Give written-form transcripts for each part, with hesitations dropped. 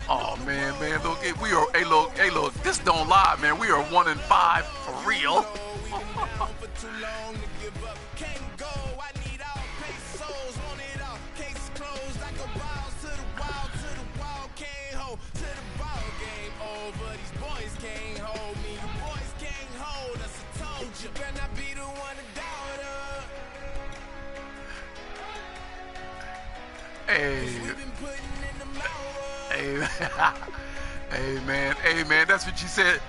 Oh man, look, we are. Hey, look. This don't lie, man. We are 1-5 for real. Hey, hey man, that's what you said.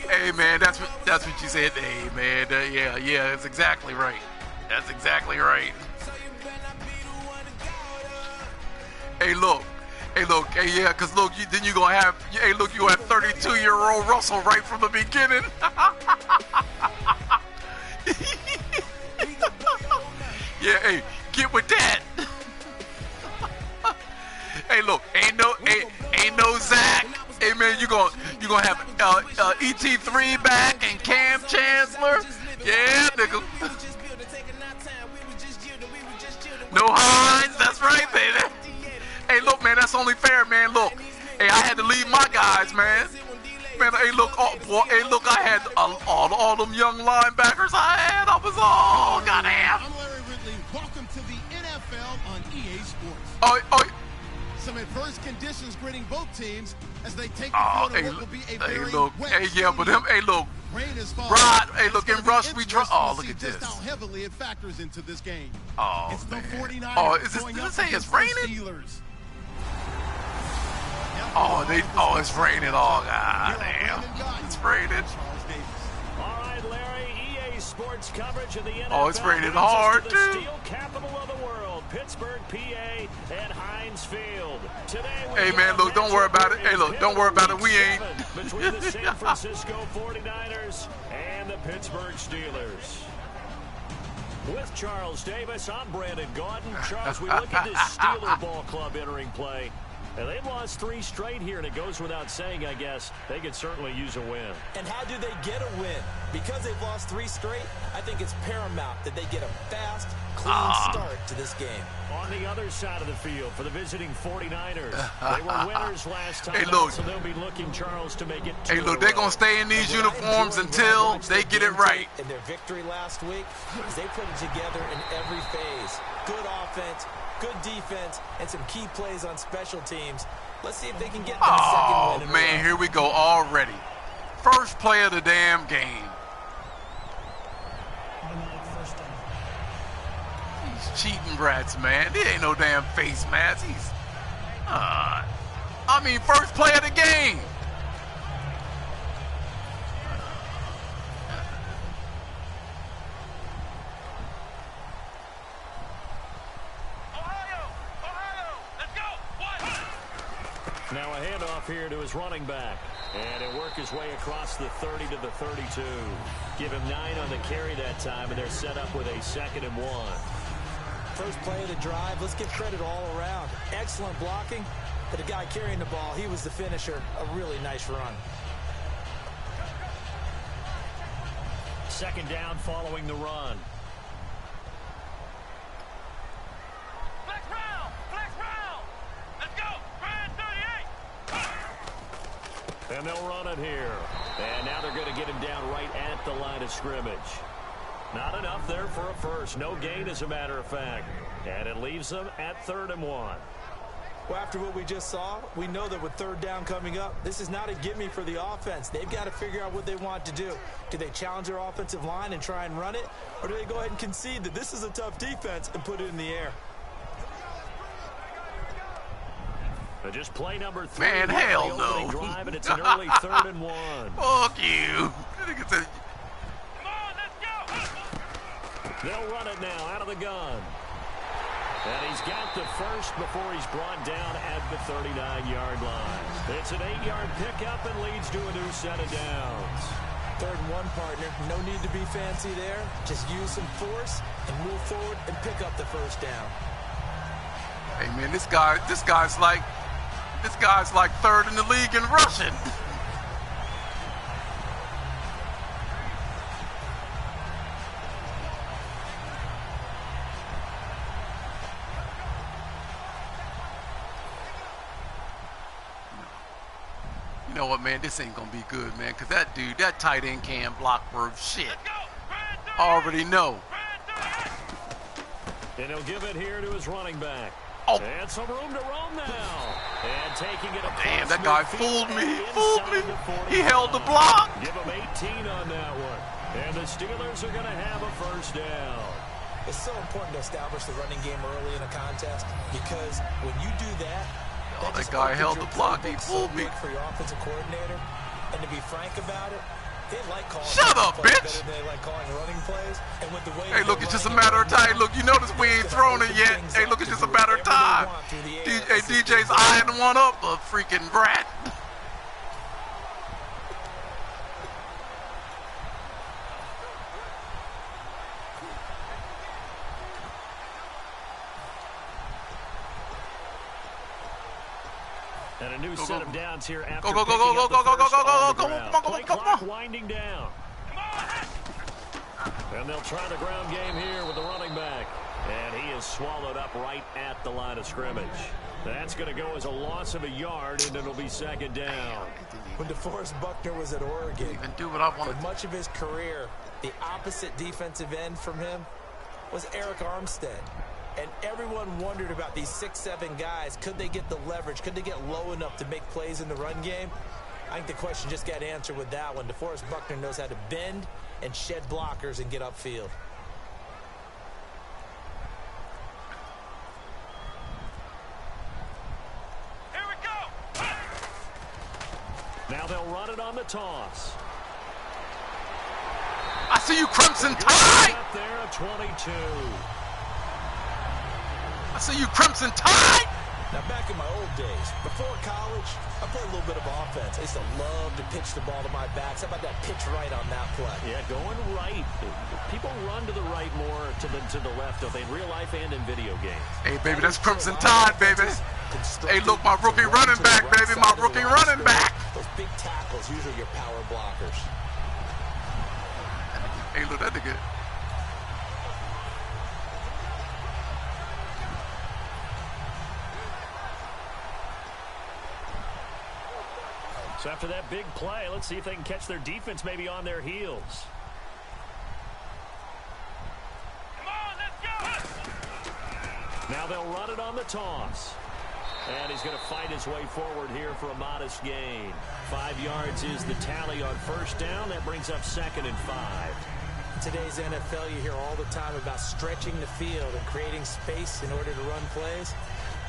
Hey man, that's what you said. Hey man, yeah, that's exactly right. That's exactly right. Hey look, hey yeah, cause look, then you gonna have, hey look, you gonna have 32-year-old Russell right from the beginning. Yeah, hey, get with that. Hey, look, ain't no Zach. Hey man, you gonna have ET3 back and Cam Chancellor. Yeah, nigga. No Hines, that's right, baby. Hey, look, man, that's only fair, man. Look, hey, I had to leave my guys, man. Man, hey, look, oh, boy, hey, look, I had all them young linebackers I was all goddamn. I'm Larry Ridley. Welcome to the NFL on EA Sports. Oh. Some adverse conditions gritting both teams as they take the field in what will be a very wet rain is falling. Rod, hey, look, in rush, we try. Oh, look at this. Just how heavily it factors into this game. Oh, it's the 49ers. Oh, is this, going did up it say it's raining? Steelers. It's raining. Oh, god damn. It's raining. All right, Larry, EA Sports coverage of the NFL. Oh, it's raining hard, the too. Steel capital of the world, Pittsburgh, PA, at Heinz Field. Today, hey, man, look, don't worry about it. Hey, look, don't worry about it. We ain't. Between the San Francisco 49ers and the Pittsburgh Steelers. With Charles Davis, I'm Brandon Gaudin. Charles, we look at this Steeler ball club entering play. And they've lost 3 straight here, and it goes without saying, I guess, they could certainly use a win. And how do they get a win? Because they've lost 3 straight, I think it's paramount that they get a fast, clean start to this game. On the other side of the field for the visiting 49ers, they were winners last time, so they'll be looking, Charles, to make it 2 Hey, look, they're going to stay in these uniforms until they get it right. And their victory last week is they put it together in every phase. Good offense, good defense, and some key plays on special teams. Let's see if they can get that second win. Oh, man, here we go already. First play of the damn game. These cheating brats, man. There ain't no damn face mask. First play of the game. Now a handoff here to his running back. And it worked his way across the 30 to the 32. Give him 9 on the carry that time, and they're set up with a 2nd and 1. First play of the drive, let's give credit all around. Excellent blocking, but the guy carrying the ball, he was the finisher. A really nice run. 2nd down following the run. And they'll run it here. And now they're going to get him down right at the line of scrimmage. Not enough there for a first. No gain, as a matter of fact. And it leaves them at 3rd and 1. Well, after what we just saw, we know that with 3rd down coming up, this is not a gimme for the offense. They've got to figure out what they want to do. Do they challenge their offensive line and try and run it? Or do they go ahead and concede that this is a tough defense and put it in the air? Just play number 3. Man, hell no. Drive, and it's an early 3rd and 1. Fuck you. Come on, let's go. They'll run it now out of the gun. And he's got the first before he's brought down at the 39-yard line. It's an 8-yard pickup and leads to a new set of downs. 3rd and 1, partner. No need to be fancy there. Just use some force and move forward and pick up the first down. Hey, man, this guy's like 3rd in the league in rushing. You know what, man? This ain't gonna be good, man. Cause that dude, that tight end can't block for shit. I already know. And he'll give it here to his running back. Oh. And some room to roam now. And taking it across. Damn, that guy fooled me. He fooled me. He held the block. Give him 18 on that one. And the Steelers are going to have a first down. It's so important to establish the running game early in a contest because when you do that, that guy held the block. He fooled me. For your offensive coordinator, and to be frank about it, they like calling. Shut up, bitch! They like calling running plays, and with the way. Hey, look, it's just a matter of time. Look, you notice we ain't thrown it yet. Hey, look, it's just a matter of time. Hey, DJ's eyeing one up, a freaking brat. And a new set of downs here after go, winding down. And they'll try the ground game here with the running back. And he is swallowed up right at the line of scrimmage. That's going to go as a loss of a yard, and it'll be second down. When DeForest Buckner was at Oregon, do what I wanted. For much of his career, the opposite defensive end from him was Eric Armstead. And everyone wondered about these 6'7" guys. Could they get the leverage? Could they get low enough to make plays in the run game? I think the question just got answered with that one. DeForest Buckner knows how to bend and shed blockers and get upfield. Here we go. Now they'll run it on the toss. I see you, Crimson Tide. Up there at 22. I see you, Crimson Tide! Now, back in my old days, before college, I played a little bit of offense. I used to love to pitch the ball to my backs. How about that pitch right on that play? Yeah, going right. People run to the right more than to the left, don't they, in real life and in video games. Hey, baby, that's Crimson Tide, baby. Hey, look, my rookie running back, baby, my rookie running back. Those big tackles, usually your power blockers. Hey, look, that nigga. So after that big play, let's see if they can catch their defense maybe on their heels. Come on, let's go! Now they'll run it on the toss. And he's going to fight his way forward here for a modest gain. 5 yards is the tally on first down. That brings up 2nd and 5. Today's NFL, you hear all the time about stretching the field and creating space in order to run plays.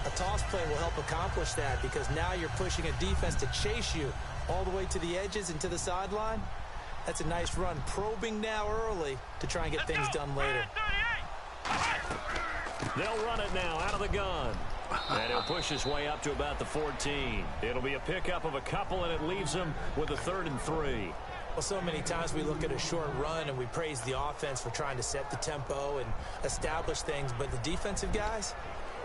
A toss play will help accomplish that because now you're pushing a defense to chase you all the way to the edges and to the sideline. That's a nice run. Probing now early to try and get things done later. They'll run it now out of the gun. And he'll push his way up to about the 14. It'll be a pickup of a couple, and it leaves him with a 3rd and 3. Well, so many times we look at a short run and we praise the offense for trying to set the tempo and establish things, but the defensive guys,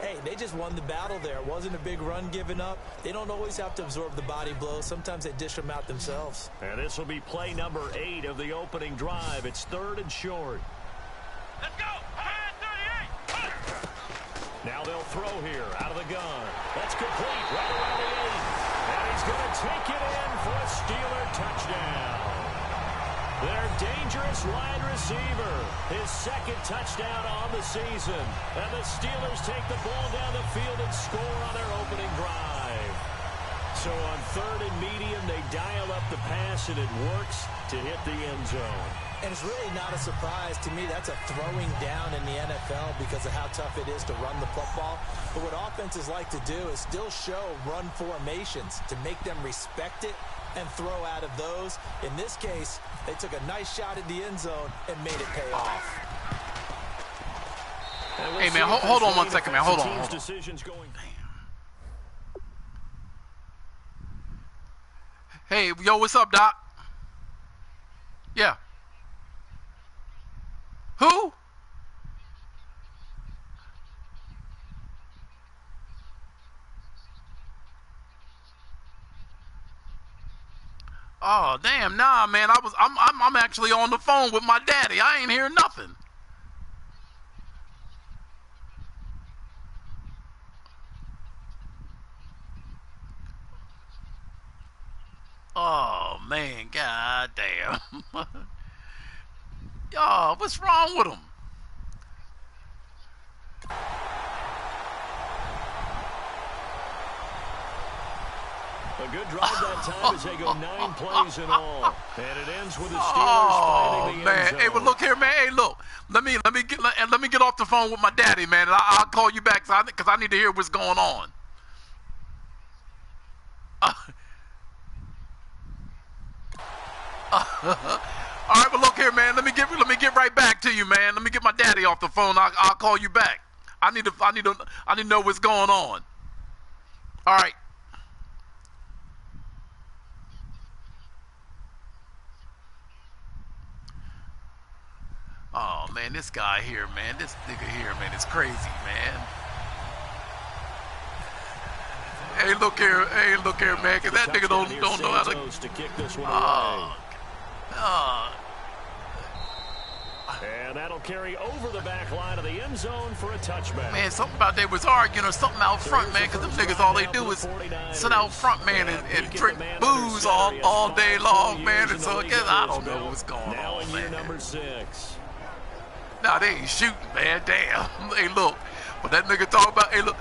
hey, they just won the battle there. It wasn't a big run given up. They don't always have to absorb the body blows. Sometimes they dish them out themselves. And this will be play number 8 of the opening drive. It's 3rd and short. Let's go! 38! Now they'll throw here out of the gun. That's complete right around the 8. And he's going to take it in for a Steeler touchdown. Their dangerous wide receiver, his 2nd touchdown on the season. And the Steelers take the ball down the field and score on their opening drive. So on 3rd and medium, they dial up the pass, and it works to hit the end zone. And it's really not a surprise to me. That's a throwing down in the NFL because of how tough it is to run the football. But what offenses like to do is still show run formations to make them respect it and throw out of those. In this case, they took a nice shot at the end zone and made it pay off. Hey, man, hold on 1 second, man. Hold on. Decisions going. Hey, yo, what's up, Doc? Yeah. Who? Oh, damn, nah, man. I'm actually on the phone with my daddy. I ain't hear nothing. Oh, man, god damn. Y'all, what's wrong with him? A good drive that time as they go 9 plays in all. And it ends with the Steelers finding the end zone. Hey, well, look here, man. Hey, look. Let me get off the phone with my daddy, man. And I'll call you back because I need to hear what's going on. All right, but look here, man. Let me get right back to you, man. Let me get my daddy off the phone. I'll call you back. I need to know what's going on. All right. Oh man, this guy here, man. This nigga here, man, is crazy, man. Hey, look here, man. Cause that nigga don't know how to kick this one and that'll carry over the back line of the end zone for a touchback. Man, something about they was arguing or something out front, man, because them niggas, all they do is sit out front, man, and drink booze all day long, man. And so, again, I don't know what's going on, man. Number 6. Nah, they ain't shooting, man. Damn. Hey, look. But that nigga talk about, hey, look.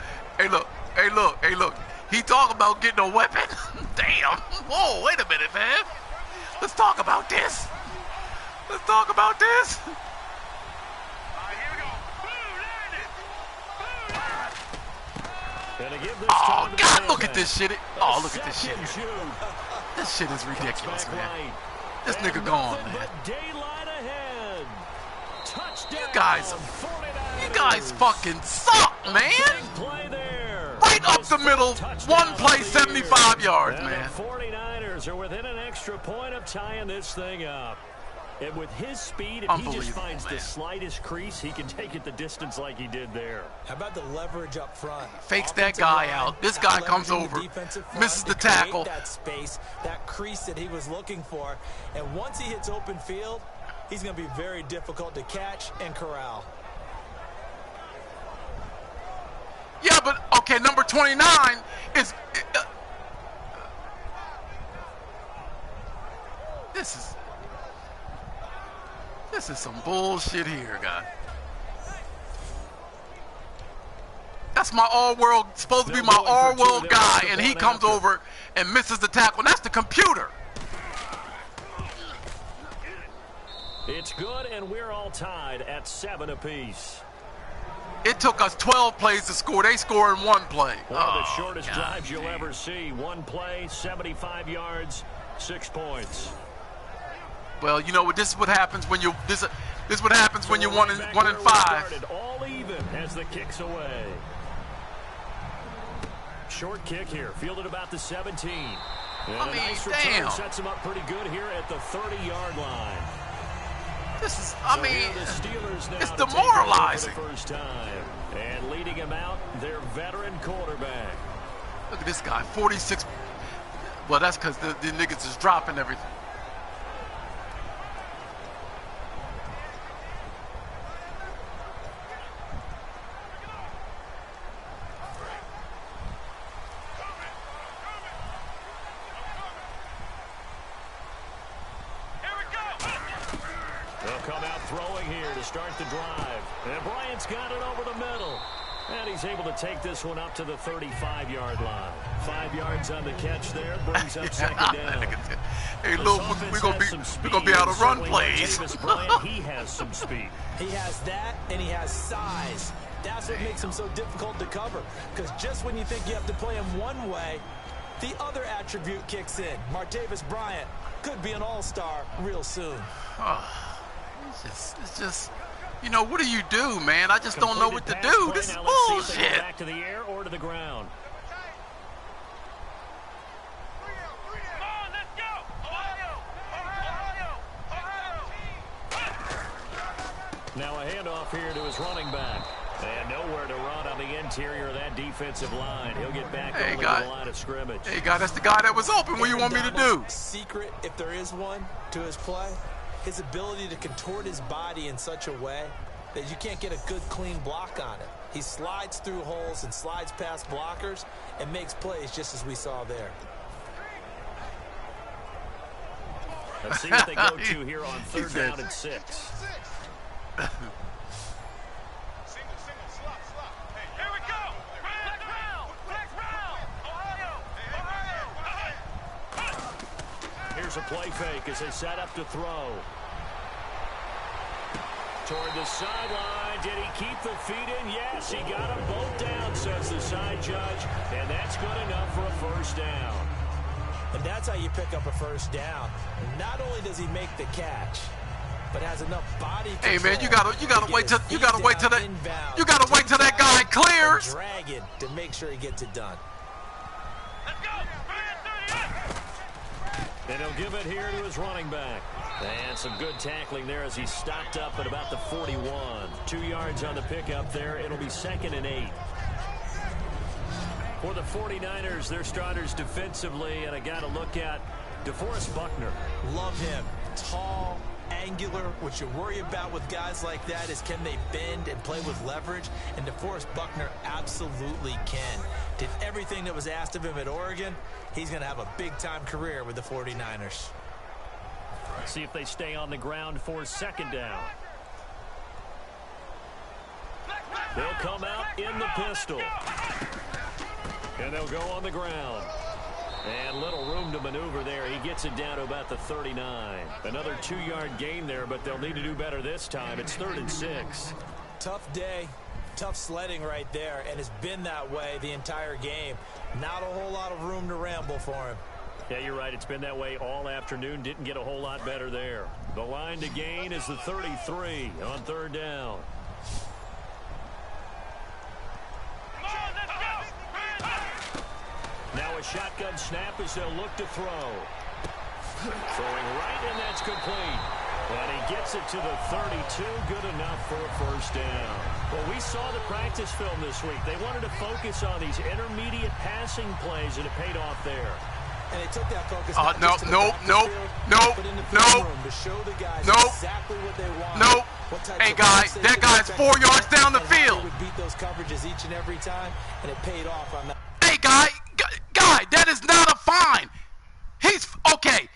He talk about getting a weapon. Damn. Whoa, wait a minute, man. Let's talk about this. Oh, God, look at this shit. Oh, look at this shit. This shit is ridiculous, man. This nigga gone, man. You guys fucking suck, man. Right up the middle, one play, 75 yards, man. The 49ers are within an extra point of tying this thing up. And with his speed, if he just finds the slightest crease, he can take it the distance like he did there. How about the leverage up front? Fakes that guy out. This guy comes over, misses the tackle. That space, that crease that he was looking for. And once he hits open field, he's going to be very difficult to catch and corral. Yeah, but, okay, number 29 is... This is some bullshit here, guy. That's my all-world, supposed to be my all-world guy, and he comes over and misses the tackle. And that's the computer. It's good, and we're all tied at 7 apiece. It took us 12 plays to score. They score in 1 play. One of the shortest drives you'll ever see. 1 play, 75 yards, 6 points. Well, you know what? This is what happens when you this is what happens when you're 1 and 5. All even as the kick's away. Short kick here, fielded about the 17. And I mean, nice damn. Sets him up pretty good here at the 30-yard line. This is, So the Steelers now it's to take demoralizing. over for the first time. And leading him out, their veteran quarterback. Look at this guy, 46. Well, that's because the niggas is dropping everything. Start the drive. And Bryant's got it over the middle. And he's able to take this one up to the 35-yard line. 5 yards on the catch there. Brings up second down. Hey, look, we're gonna be out of run plays. Bryant, he has some speed. He has that, and he has size. That's what makes him so difficult to cover. Because just when you think you have to play him one way, the other attribute kicks in. Martavis Bryant could be an all-star real soon. It's just, you know, what do you do, man? I just don't know what to do. This is bullshit. Back to the air or to the ground. Now a handoff here to his running back. And nowhere to run on the interior of that defensive line. He'll get back over to the line of scrimmage. Hey, guy, that's the guy that was open. What do you want me to do? Secret, if there is one, to his play, his ability to contort his body in such a way that you can't get a good, clean block on it. He slides through holes and slides past blockers and makes plays just as we saw there. Let's see what they go to here on 3rd down and 6. Here's a play fake as they set up to throw. Toward the sideline. Did he keep the feet in? Yes, he got them both down, says the side judge. And that's good enough for a first down. And that's how you pick up a first down. Not only does he make the catch, but has enough body control. Hey man, you gotta wait till that guy clears. Drag it to make sure he gets it done. Let's go. And he'll give it here to his running back. And some good tackling there as he stopped up at about the 41. 2 yards on the pickup there. It'll be 2nd and 8. For the 49ers, their starters defensively, and I got to look at DeForest Buckner. Love him. Tall, angular. What you worry about with guys like that is can they bend and play with leverage? And DeForest Buckner absolutely can. Did everything that was asked of him at Oregon. He's going to have a big-time career with the 49ers. See if they stay on the ground for 2nd down. They'll come out in the pistol. And they'll go on the ground. And little room to maneuver there. He gets it down to about the 39. Another 2-yard gain there, but they'll need to do better this time. It's 3rd and 6. Tough day. Tough sledding right there, and it's been that way the entire game. Not a whole lot of room to ramble for him. Yeah, you're right. It's been that way all afternoon. Didn't get a whole lot better there. The line to gain is the 33 on 3rd down. Now a shotgun snap as they'll look to throw. Throwing right, and that's complete. And he gets it to the 32. Good enough for a first down. Well, we saw the practice film this week. They wanted to focus on these intermediate passing plays, and it paid off there. And they took that focus. Nope. To show the guys exactly what they want. Hey, guys, that guy's 4 yards down the field. Would beat those coverages each and every time, and it paid off on that. Hey, guy, that is not a fine. He's okay.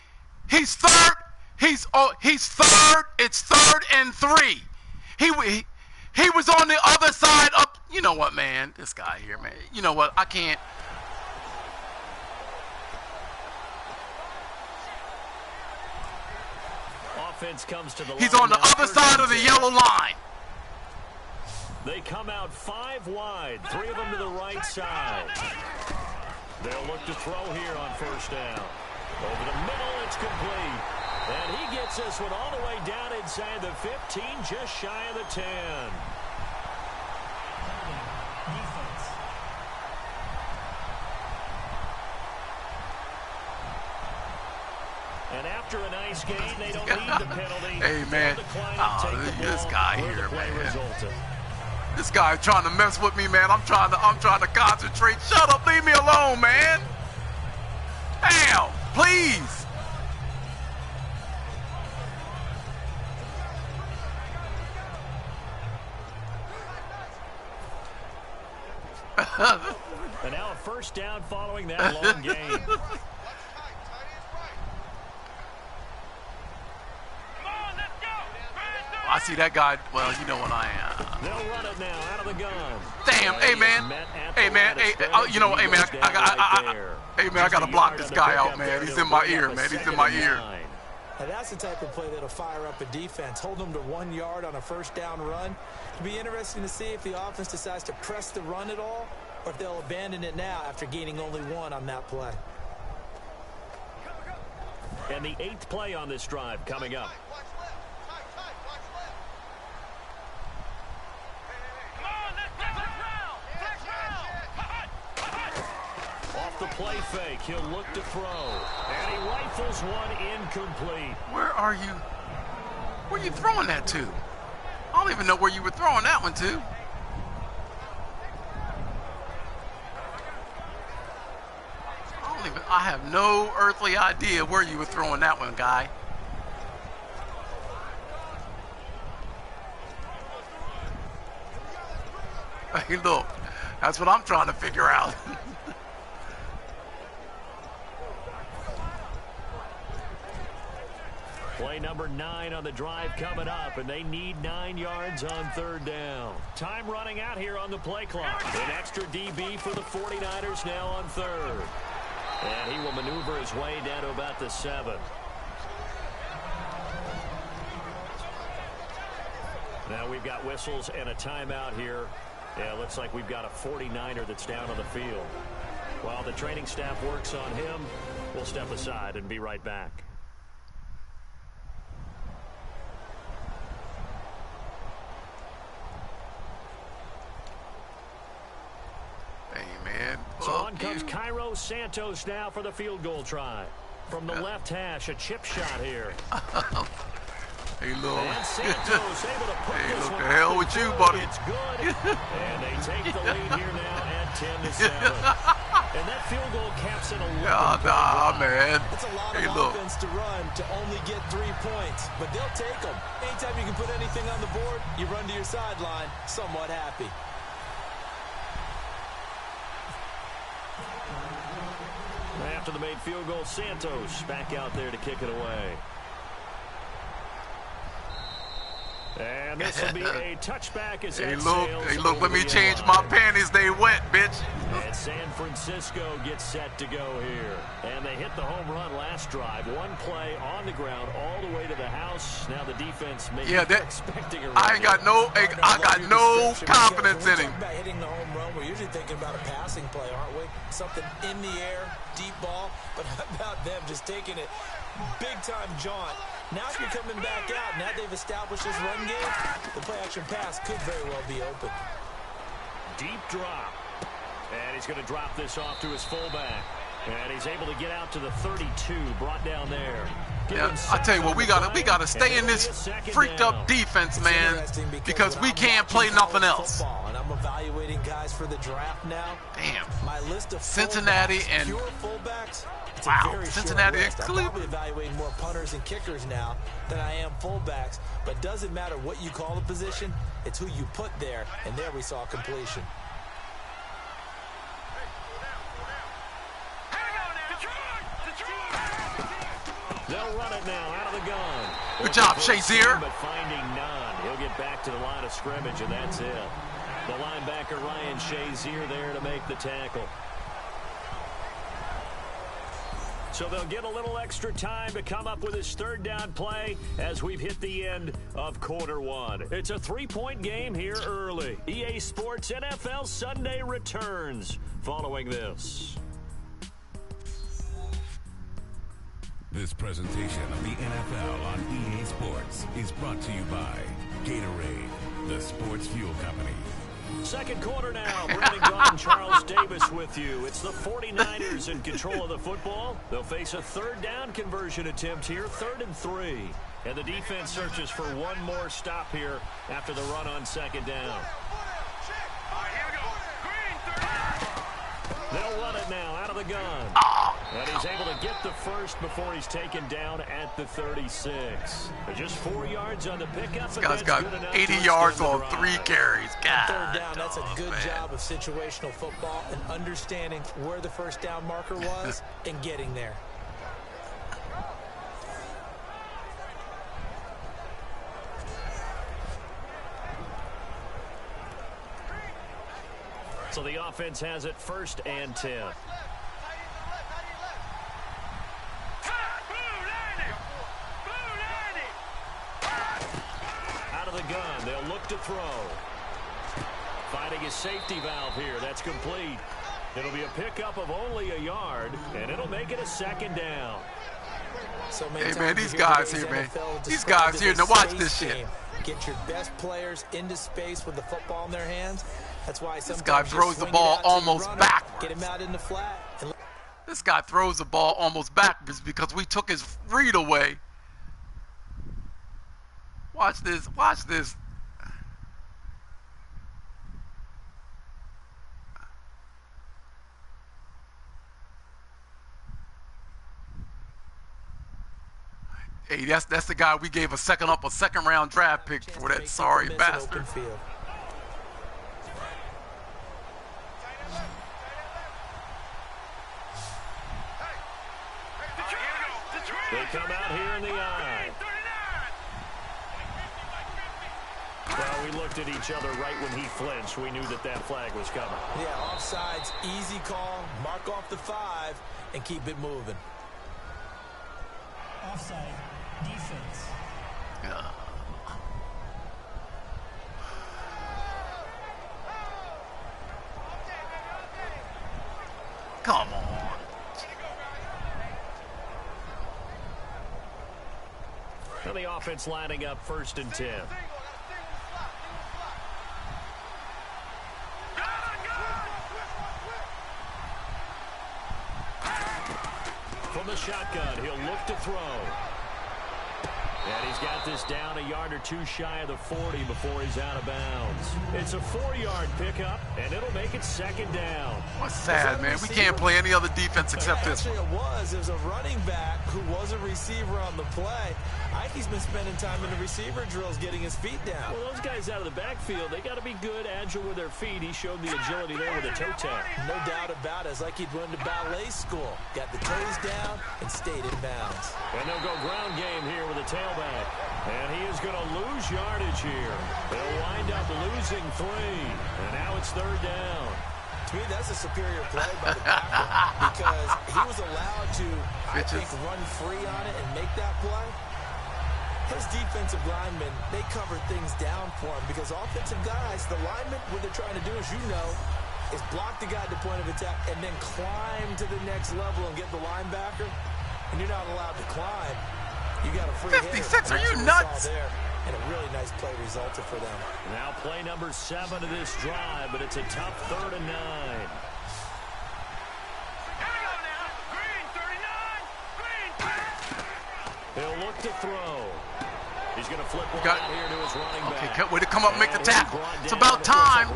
He's third. He's third. It's 3rd and 3. He was on the other side up. You know what, man? This guy here, man. You know what? I can't. Offense comes to the He's on the other side of the yellow line. They come out 5 wide, 3 of them to the right side. They'll look to throw here on first down. Over the middle, it's complete. And he gets this one all the way down inside the 15, just shy of the 10. And after a nice game, they don't need the penalty. Hey, man. This guy here, man. This guy trying to mess with me, man. I'm trying to concentrate. Shut up, leave me alone, man. Damn, please. And now a first down following that long game. I see that guy. Well, you know what I am. They'll run it now out of the gun. Damn, hey man, hey man, hey, you know, hey man, I gotta block this guy out, man. He's in my ear, man. He's in my ear. Now that's the type of play that'll fire up a defense. Hold them to 1 yard on a first down run. It'll be interesting to see if the offense decides to press the run at all, or if they'll abandon it now after gaining only 1 on that play. And the 8th play on this drive coming up. Off the play fake, he'll look to throw. And he rifles one incomplete. Where are you? Where are you throwing that to? I don't even know where you were throwing that one to. I have no earthly idea where you were throwing that one, guy. Hey, look, that's what I'm trying to figure out. Play number 9 on the drive coming up, and they need 9 yards on third down. Time running out here on the play clock. An extra DB for the 49ers now on third. And he will maneuver his way down to about the 7. Now we've got whistles and a timeout here. Yeah, it looks like we've got a 49er that's down on the field. While the training staff works on him, we'll step aside and be right back. Hey, man. So on comes Cairo Santos now for the field goal try. From the left hash, a chip shot here. Hey, look. And Santos able to put hey, this look, one the hell with you, buddy. It's good. And they take the lead here now at 10-7. And that field goal caps in a nah, man. It's a lot of offense to run to only get 3 points, but they'll take them. Anytime you can put anything on the board, you run to your sideline somewhat happy. After the made field goal, Santos back out there to kick it away. And this will be a touchback as hey, look, let me change my panties. They wet, bitch. And San Francisco gets set to go here. And they hit the home run last drive. One play on the ground all the way to the house. Now the defense maybe expecting a run. I got no confidence in him. About hitting the home run, we're usually thinking about a passing play, aren't we? Something in the air, deep ball. But how about them just taking it big-time jaunt? Now if you're coming back out, now they've established this run game, the play-action pass could very well be open. Deep drop. And he's going to drop this off to his fullback. And he's able to get out to the 32, brought down there. Yeah, I tell you what, we gotta stay in this freaked up defense, man, because we can't play nothing else. And I'm evaluating guys for the draft now. Damn. My list of Cincinnati and pure fullbacks. wow, Cincinnati and I'm Cleveland. probably evaluating more punters and kickers now than I am fullbacks. But doesn't matter what you call the position, it's who you put there. And there we saw completion. They'll run it now out of the gun. Good job, Shazier. But finding none. He'll get back to the line of scrimmage, and that's it. The linebacker Ryan Shazier there to make the tackle. So they'll get a little extra time to come up with his third down play as we've hit the end of quarter 1. It's a 3-point game here early. EA Sports NFL Sunday returns following this. This presentation of the NFL on EA Sports is brought to you by Gatorade, the sports fuel company. Second quarter now. Brandon Gaudin, Charles Davis with you. It's the 49ers in control of the football. They'll face a third down conversion attempt here, 3rd and 3. And the defense searches for one more stop here after the run on second down. They'll run it now out of the gun. And he's able to get the first before he's taken down at the 36. Just 4 yards on the pickup. This guy's got 80 yards on 3 carries. God, third down, that's a good job of situational football and understanding where the first down marker was and getting there. So the offense has it 1st and 10. Out of the gun, they'll look to throw. Finding his safety valve here, that's complete. It'll be a pickup of only a yard, and it'll make it a 2nd down. So hey, man, these guys here, man. These guys here, now watch this shit. Get your best players into space with the football in their hands. That's why this guy throws the ball almost backwards. Get him out in the flat. This guy throws the ball almost backwards because we took his read away. Watch this. Watch this. Hey, that's the guy we gave a second round draft pick for, that sorry bastard. They come out here in the eye. Well, we looked at each other right when he flinched. We knew that that flag was coming. Yeah, offsides, easy call. Mark off the 5 and keep it moving. Offside, defense. Come on. And the offense lining up 1st and 10. From the shotgun, he'll look to throw. And he's got this down a yard or 2 shy of the 40 before he's out of bounds. It's a 4-yard pickup, and it'll make it 2nd down. What's sad, man? We can't play any other defense except this one. Actually, it was. There's a running back who was a receiver on the play. I think he's been spending time in the receiver drills getting his feet down. Well, those guys out of the backfield, they got to be good, agile with their feet. He showed the agility there with a toe tap. No doubt about it. It's like he'd went to ballet school. Got the toes down and stayed in bounds. And they'll go ground game here with a tailback. And he is going to lose yardage here. They'll wind up losing 3. And now it's 3rd down. To me, that's a superior play by the backer because he was allowed to, I think, run free on it and make that play. His defensive linemen, they covered things down for him because offensive guys, the linemen, what they're trying to do, as you know, is block the guy at the point of attack and then climb to the next level and get the linebacker. And you're not allowed to climb. You got a free 56, are you nuts? There, and a really nice play resulted for them. Now play number 7 of this drive, but it's a tough 3rd and 9. He'll look to throw. He's going to flip one out here to his running back. Okay, way to come up and make the tackle. It's about time.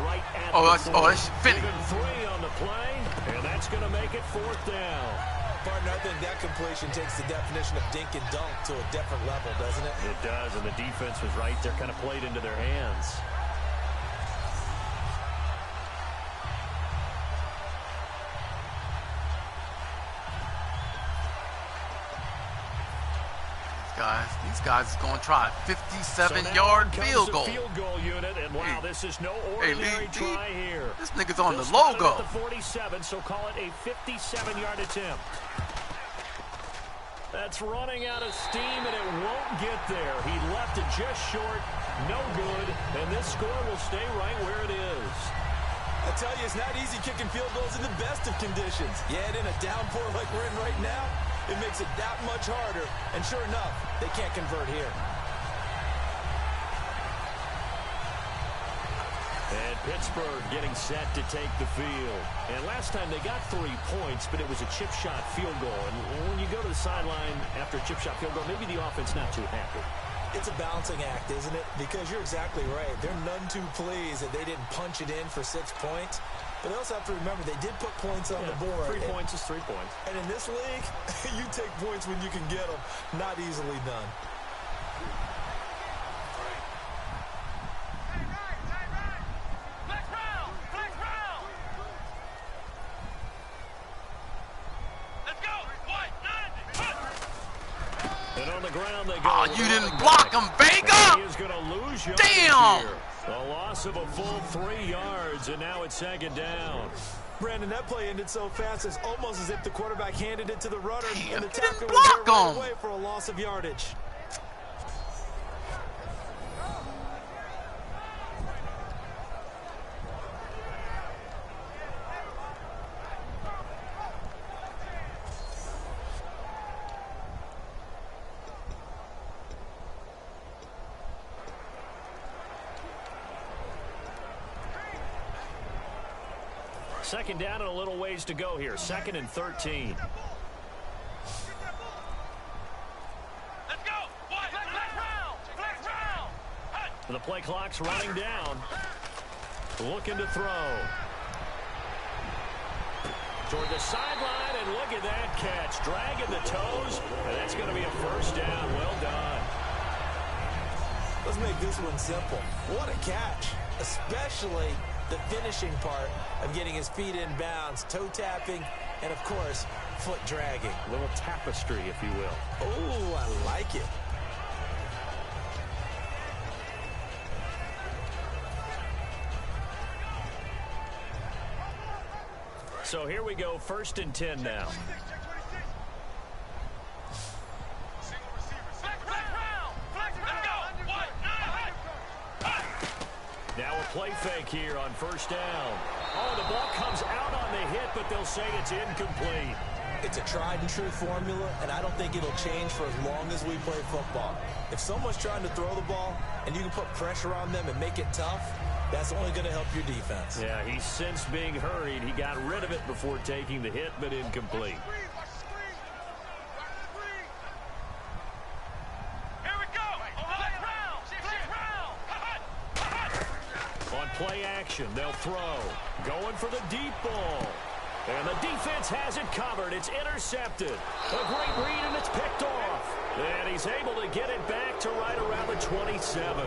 That's Finney. 3 on the play, and that's going to make it 4th down. Partner, I think that completion takes the definition of dink and dunk to a different level, doesn't it? It does, and the defense was right there, kind of played into their hands. These guys is going to try a 57-yard field goal. Field goal unit, and wow, this is no ordinary try here. This nigga's on the logo. The 47, so call it a 57-yard attempt. That's running out of steam, and it won't get there. He left it just short, no good, and this score will stay right where it is. I tell you, it's not easy kicking field goals in the best of conditions. Yet in a downpour like we're in right now, it makes it that much harder. And sure enough, they can't convert here. And Pittsburgh getting set to take the field. And last time they got 3 points, but it was a chip shot field goal. And when you go to the sideline after a chip shot field goal, maybe the offense not too happy. It's a balancing act, isn't it? Because you're exactly right. They're none too pleased that they didn't punch it in for 6 points. But they also have to remember they did put points on the board. 3 points is 3 points. And in this league, you take points when you can get them. Not easily done. And on the ground they go. Oh, you didn't block him, Vega! He is going to lose yardage Damn! here. A loss of a full 3 yards, and now it's 2nd down. Brandon, that play ended so fast, it's almost as if the quarterback handed it to the runner, and the didn't tackler block was there right him. away for a loss of yardage. Second down and a little ways to go here. 2nd and 13. The play clock's running down. Looking to throw. Toward the sideline, and look at that catch. Dragging the toes, and that's going to be a 1st down. Well done. Let's make this one simple. What a catch, especially the finishing part of getting his feet in bounds, toe tapping, and of course, foot dragging. A little tapestry, if you will. Oh, I like it. So here we go, 1st and 10 now. Now a play fake here on 1st down. Oh, the ball comes out on the hit, but they'll say it's incomplete. It's a tried and true formula, and I don't think it'll change for as long as we play football. If someone's trying to throw the ball and you can put pressure on them and make it tough, that's only going to help your defense. Yeah, he's since being hurried. He got rid of it before taking the hit, but incomplete. On play action, they'll throw. Going for the deep ball. And the defense has it covered. It's intercepted. A great read, and it's picked off. And he's able to get it back to right around the 27.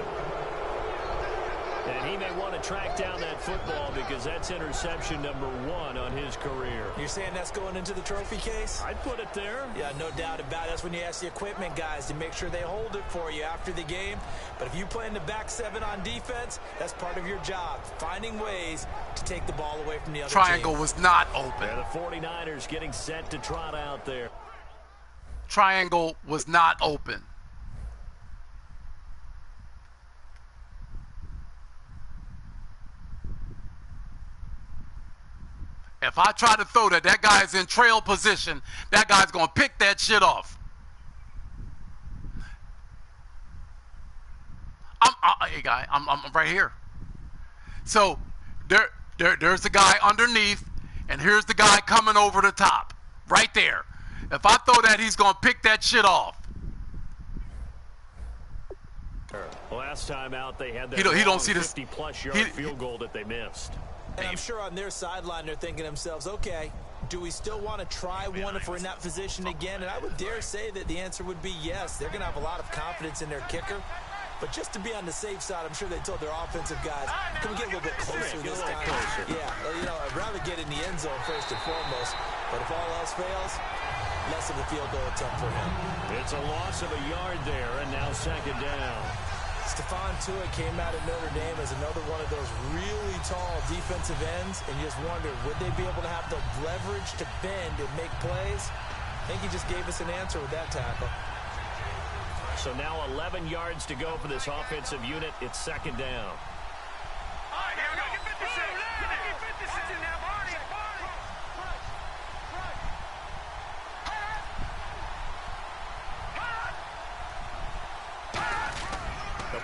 And he may want to track down that football because that's interception number 1 on his career. You're saying that's going into the trophy case? I'd put it there. Yeah, no doubt about it. That's when you ask the equipment guys to make sure they hold it for you after the game. But if you play in the back 7 on defense, that's part of your job, finding ways to take the ball away from the other Triangle team. was not open. Yeah, the 49ers getting set to trot out there. Triangle was not open. If I try to throw that, that guy's in trail position. That guy's going to pick that shit off. Hey, guy, I'm right here. So there's the guy underneath, and here's the guy coming over the top. Right there. If I throw that, he's going to pick that shit off. Last time out, they had that he don't see this 50-plus yard field goal that they missed. And I'm sure on their sideline they're thinking to themselves, okay, do we still want to try one if we're in that position again? And I would dare say that the answer would be yes. They're going to have a lot of confidence in their kicker. But just to be on the safe side, I'm sure they told their offensive guys, can we get a little bit closer this time? Yeah, you know, I'd rather get in the end zone first and foremost. But if all else fails, less of a field goal attempt for him. It's a loss of a yard there, and now 2nd down. Stephon Tuitt came out of Notre Dame as another one of those really tall defensive ends, and you just wondered, would they be able to have the leverage to bend and make plays? I think he just gave us an answer with that tackle. So now 11 yards to go for this offensive unit. It's 2nd down.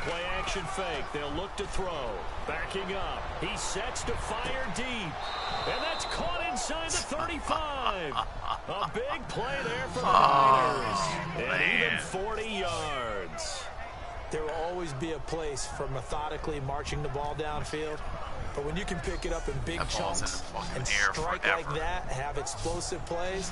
Play action fake. They'll look to throw. Backing up. He sets to fire deep. And that's caught inside the 35. A big play there for the Niners. And even 40 yards. There will always be a place for methodically marching the ball downfield. But when you can pick it up in big chunks and strike like that, have explosive plays,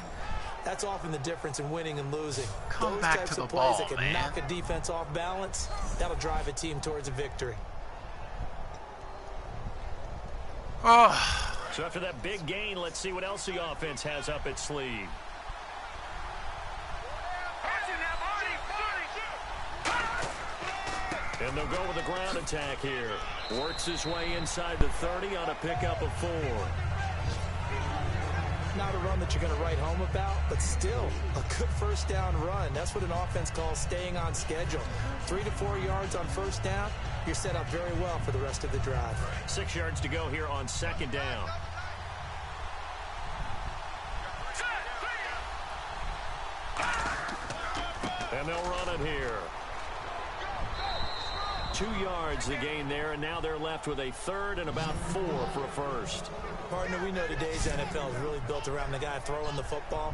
that's often the difference in winning and losing. Come Those back types to the of plays ball, that can man. knock a defense off balance, that'll drive a team towards a victory. So after that big gain, let's see what else the offense has up its sleeve. And they'll go with a ground attack here. Works his way inside the 30 on a pickup of 4. Not a run that you're going to write home about, but still a good 1st down run. That's what an offense calls staying on schedule. 3 to 4 yards on 1st down, you're set up very well for the rest of the drive. 6 yards to go here on 2nd down. And they'll run it here. 2 yards the gain there, and now they're left with a 3rd and about 4 for a 1st. Partner, we know today's NFL is really built around the guy throwing the football.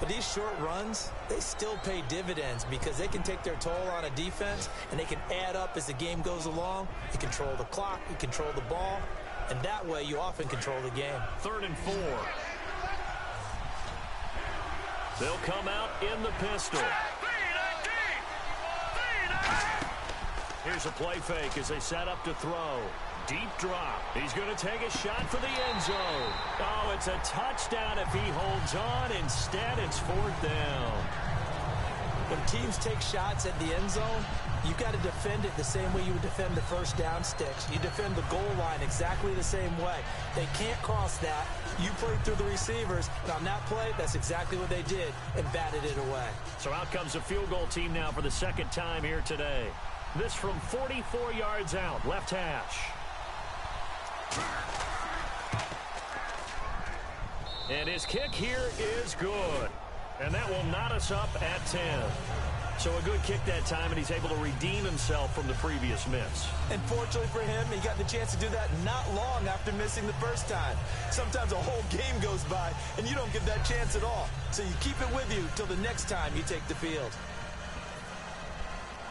But these short runs, they still pay dividends because they can take their toll on a defense and they can add up as the game goes along. You control the clock, you control the ball, and that way you often control the game. 3rd and 4. They'll come out in the pistol. Here's a play fake as they set up to throw. deep drop. He's going to take a shot for the end zone. Oh, it's a touchdown if he holds on. Instead, it's 4th down. When teams take shots at the end zone, you've got to defend it the same way you would defend the first down sticks. You defend the goal line exactly the same way. They can't cross that. You played through the receivers, and on that play, that's exactly what they did and batted it away. So out comes a field goal team now for the second time here today. This from 44 yards out, left hash. And his kick here is good. And that will knot us up at 10. So a good kick that time, and he's able to redeem himself from the previous miss. And fortunately for him, he got the chance to do that not long after missing the first time. Sometimes a whole game goes by, and you don't get that chance at all. So you keep it with you till the next time you take the field.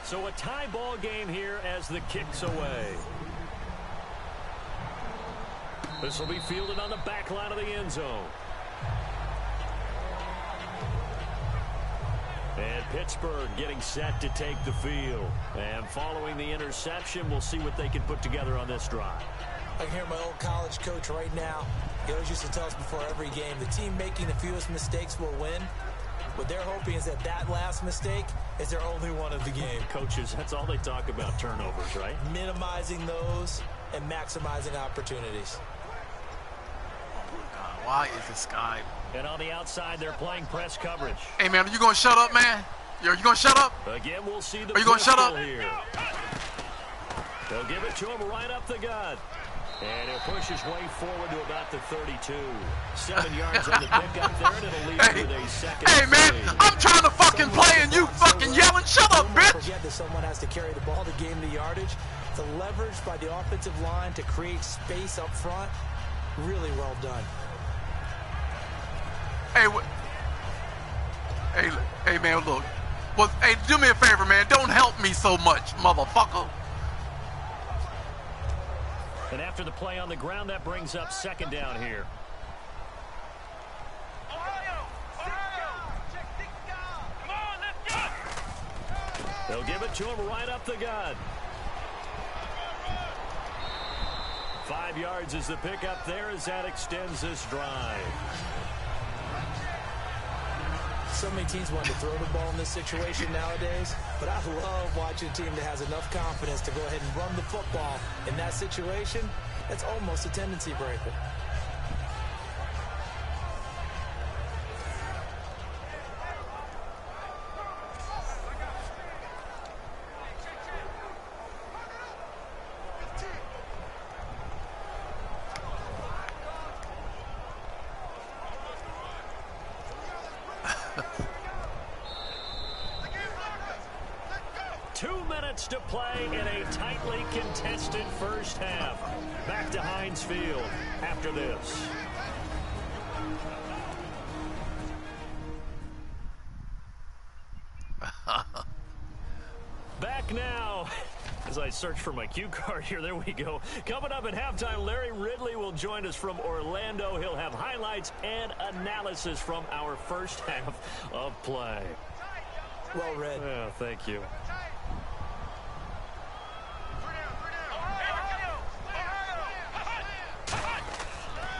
So a tie ball game here as the kick's away. This will be fielded on the back line of the end zone. And Pittsburgh getting set to take the field. And following the interception, we'll see what they can put together on this drive. I can hear my old college coach right now. He always used to tell us before every game, the team making the fewest mistakes will win. What they're hoping is that that last mistake is their only one of the game. Coaches, that's all they talk about, turnovers, right? Minimizing those and maximizing opportunities. Oh, my God. Why is this guy... And on the outside, they're playing press coverage. Hey, man, are you going to shut up, man? Are you going to shut up? Again, we'll see the Are you going to shut up? Here. They'll give it to him right up the gut. And he'll push his way forward to about the 32. 7 yards on the pickup there, and it'll leave him with a second. Hey, man, I'm trying to fucking play, and you fucking yelling, shut up, bitch! Forget that someone has to carry the ball to gain the yardage. The leverage by the offensive line to create space up front, really well done. Hey, man, look. Well, hey, do me a favor, man. Don't help me so much, motherfucker. And after the play on the ground, that brings up second down here. They'll give it to him right up the gut. 5 yards is the pickup there as that extends this drive. So many teams want to throw the ball in this situation nowadays, but I love watching a team that has enough confidence to go ahead and run the football. In that situation, that's almost a tendency breaker. To play in a tightly contested first half. Back to Heinz Field after this. Back now. As I search for my cue card here, there we go. Coming up at halftime, Larry Ridley will join us from Orlando. He'll have highlights and analysis from our first half of play. Well read. Yeah, thank you.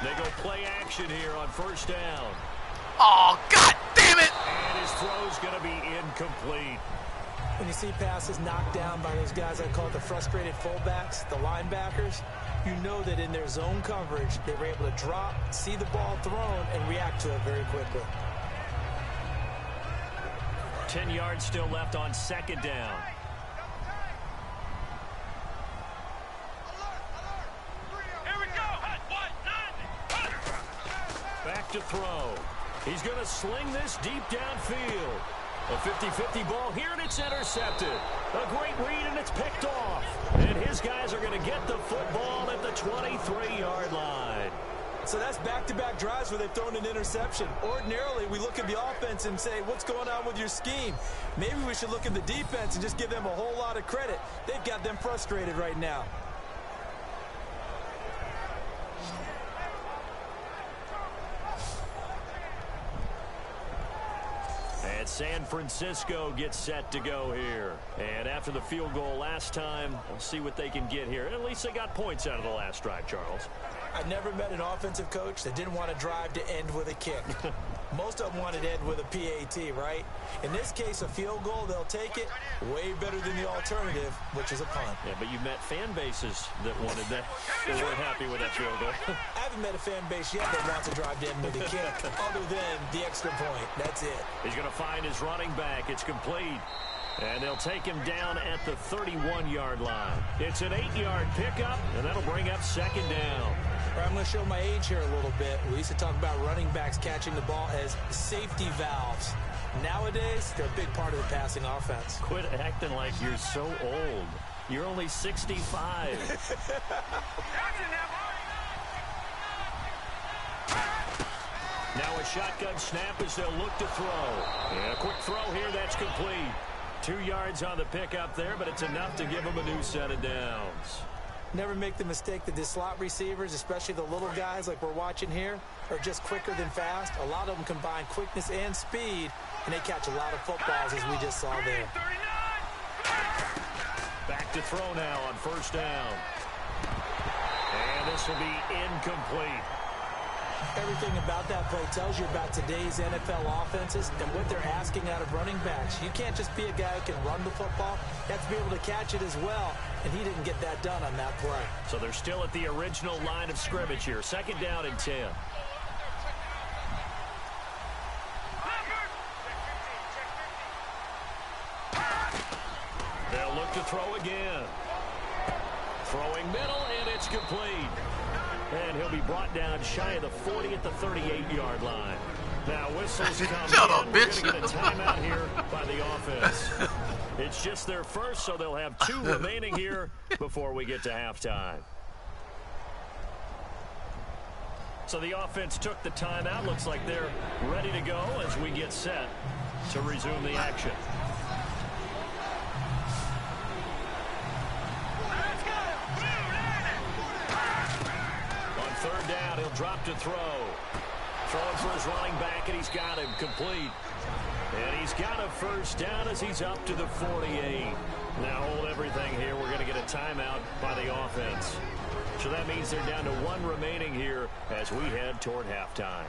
They go play action here on first down. Oh, God damn it! And his throw's going to be incomplete. When you see passes knocked down by those guys I call the frustrated fullbacks, the linebackers, you know that in their zone coverage, they were able to drop, see the ball thrown, and react to it very quickly. 10 yards still left on second down. Back to throw. He's going to sling this deep downfield. A 50-50 ball here, and it's intercepted. A great read, and it's picked off. And his guys are going to get the football at the 23-yard line. So that's back-to-back drives where they've thrown an interception. Ordinarily, we look at the offense and say, what's going on with your scheme? Maybe we should look at the defense and just give them a whole lot of credit. They've got them frustrated right now. San Francisco gets set to go here. And after the field goal last time, we'll see what they can get here. And at least they got points out of the last drive, Charles. I never met an offensive coach that didn't want to drive to end with a kick. Most of them wanted to end with a PAT, right? In this case, a field goal, they'll take it. Way better than the alternative, which is a punt. Yeah, but you met fan bases that wanted that. They weren't happy with that field goal. I haven't met a fan base yet that wants to drive to end with a kick, other than the extra point. That's it. He's going to find his running back. It's complete. And they'll take him down at the 31-yard line. It's an 8-yard pickup, and that'll bring up second down. I'm going to show my age here a little bit. We used to talk about running backs catching the ball as safety valves. Nowadays, they're a big part of the passing offense. Quit acting like you're so old. You're only 65. Now a shotgun snap as they'll look to throw. And a quick throw here, that's complete. 2 yards on the pickup there, but it's enough to give them a new set of downs. Never make the mistake that the slot receivers, especially the little guys like we're watching here, are just quicker than fast. A lot of them combine quickness and speed, and they catch a lot of footballs, as we just saw there. Back to throw now on first down. And this will be incomplete. Everything about that play tells you about today's NFL offenses and what they're asking out of running backs. You can't just be a guy who can run the football. You have to be able to catch it as well, and he didn't get that done on that play. So they're still at the original line of scrimmage here. Second down and 10. They'll look to throw again. Throwing middle, and it's complete. And he'll be brought down shy of the 40 at the 38-yard line. Now whistles come Shut in. up, We're bitch. going to get a timeout here by the offense. It's just their first, so they'll have 2 remaining here before we get to halftime. So the offense took the timeout. Looks like they're ready to go as we get set to resume the action. Third down, he'll drop to throw. Throwing for his running back, and he's got him complete. And he's got a first down as he's up to the 48. Now hold everything here. We're going to get a timeout by the offense. So that means they're down to 1 remaining here as we head toward halftime.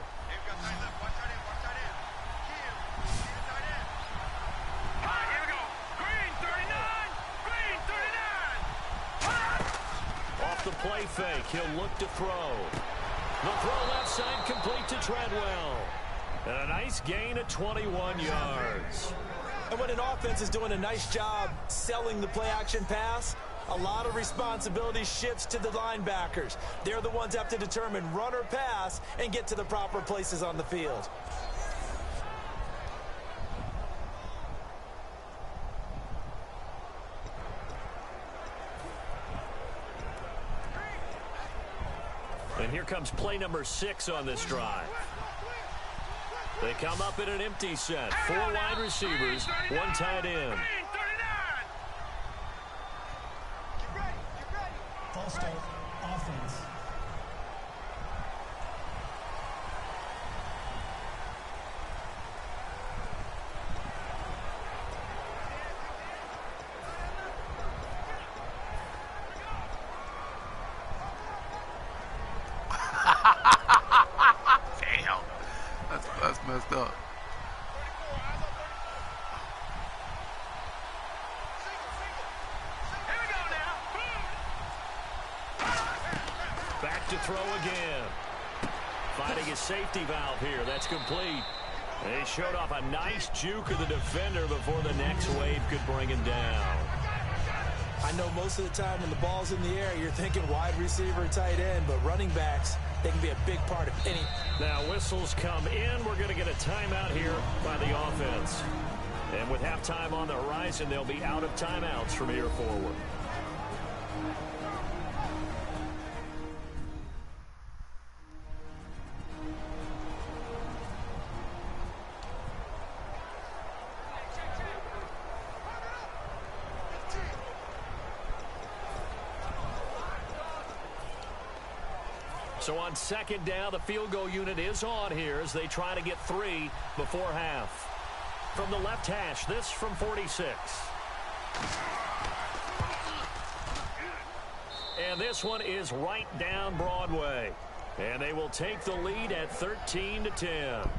The play fake, he'll look to throw. The throw left side complete to Treadwell. And a nice gain of 21 yards. And when an offense is doing a nice job selling the play action pass, a lot of responsibility shifts to the linebackers. They're the ones that have to determine run or pass and get to the proper places on the field. And here comes play number 6 on this drive. They come up in an empty set. 4 wide receivers, 1 tight end. False start, offense. Damn. That's messed up. Back to throw again. Finding his safety valve here. That's complete. And he showed off a nice juke of the defender before the next wave could bring him down. I know most of the time when the ball's in the air, you're thinking wide receiver, tight end, but running backs, they can be a big part of any. Now whistles come in. We're going to get a timeout here by the offense. And with halftime on the horizon, they'll be out of timeouts from here forward. So on second down, the field goal unit is on here as they try to get 3 before half. from the left hash. This from 46. And this one is right down Broadway. And they will take the lead at 13-10.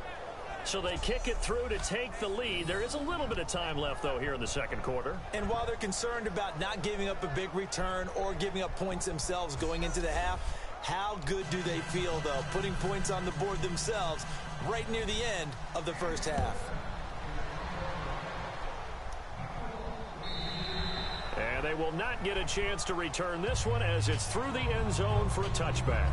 So they kick it through to take the lead. There is a little bit of time left, though, here in the second quarter. And while they're concerned about not giving up a big return or giving up points themselves going into the half, how good do they feel, though, putting points on the board themselves right near the end of the first half? And they will not get a chance to return this one as it's through the end zone for a touchback.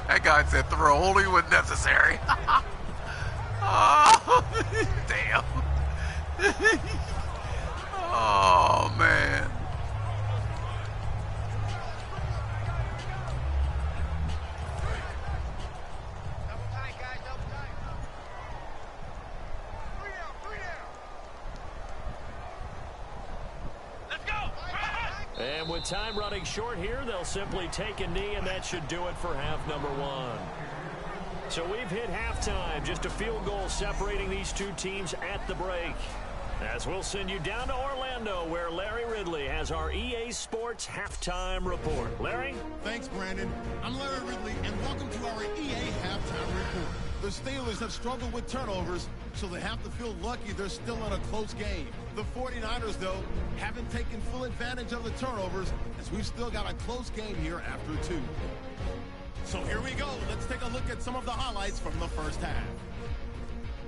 That guy said throw only when necessary. Oh, damn. Oh, man. And with time running short here, they'll simply take a knee, and that should do it for half number one. So we've hit halftime, just a field goal separating these two teams at the break. As we'll send you down to Orlando, where Larry Ridley has our EA Sports Halftime Report. Larry? Thanks, Brandon. I'm Larry Ridley, and welcome to our EA Halftime Report. The Steelers have struggled with turnovers, so they have to feel lucky they're still in a close game. The 49ers, though, haven't taken full advantage of the turnovers, as we've still got a close game here after 2. So here we go. Let's take a look at some of the highlights from the first half.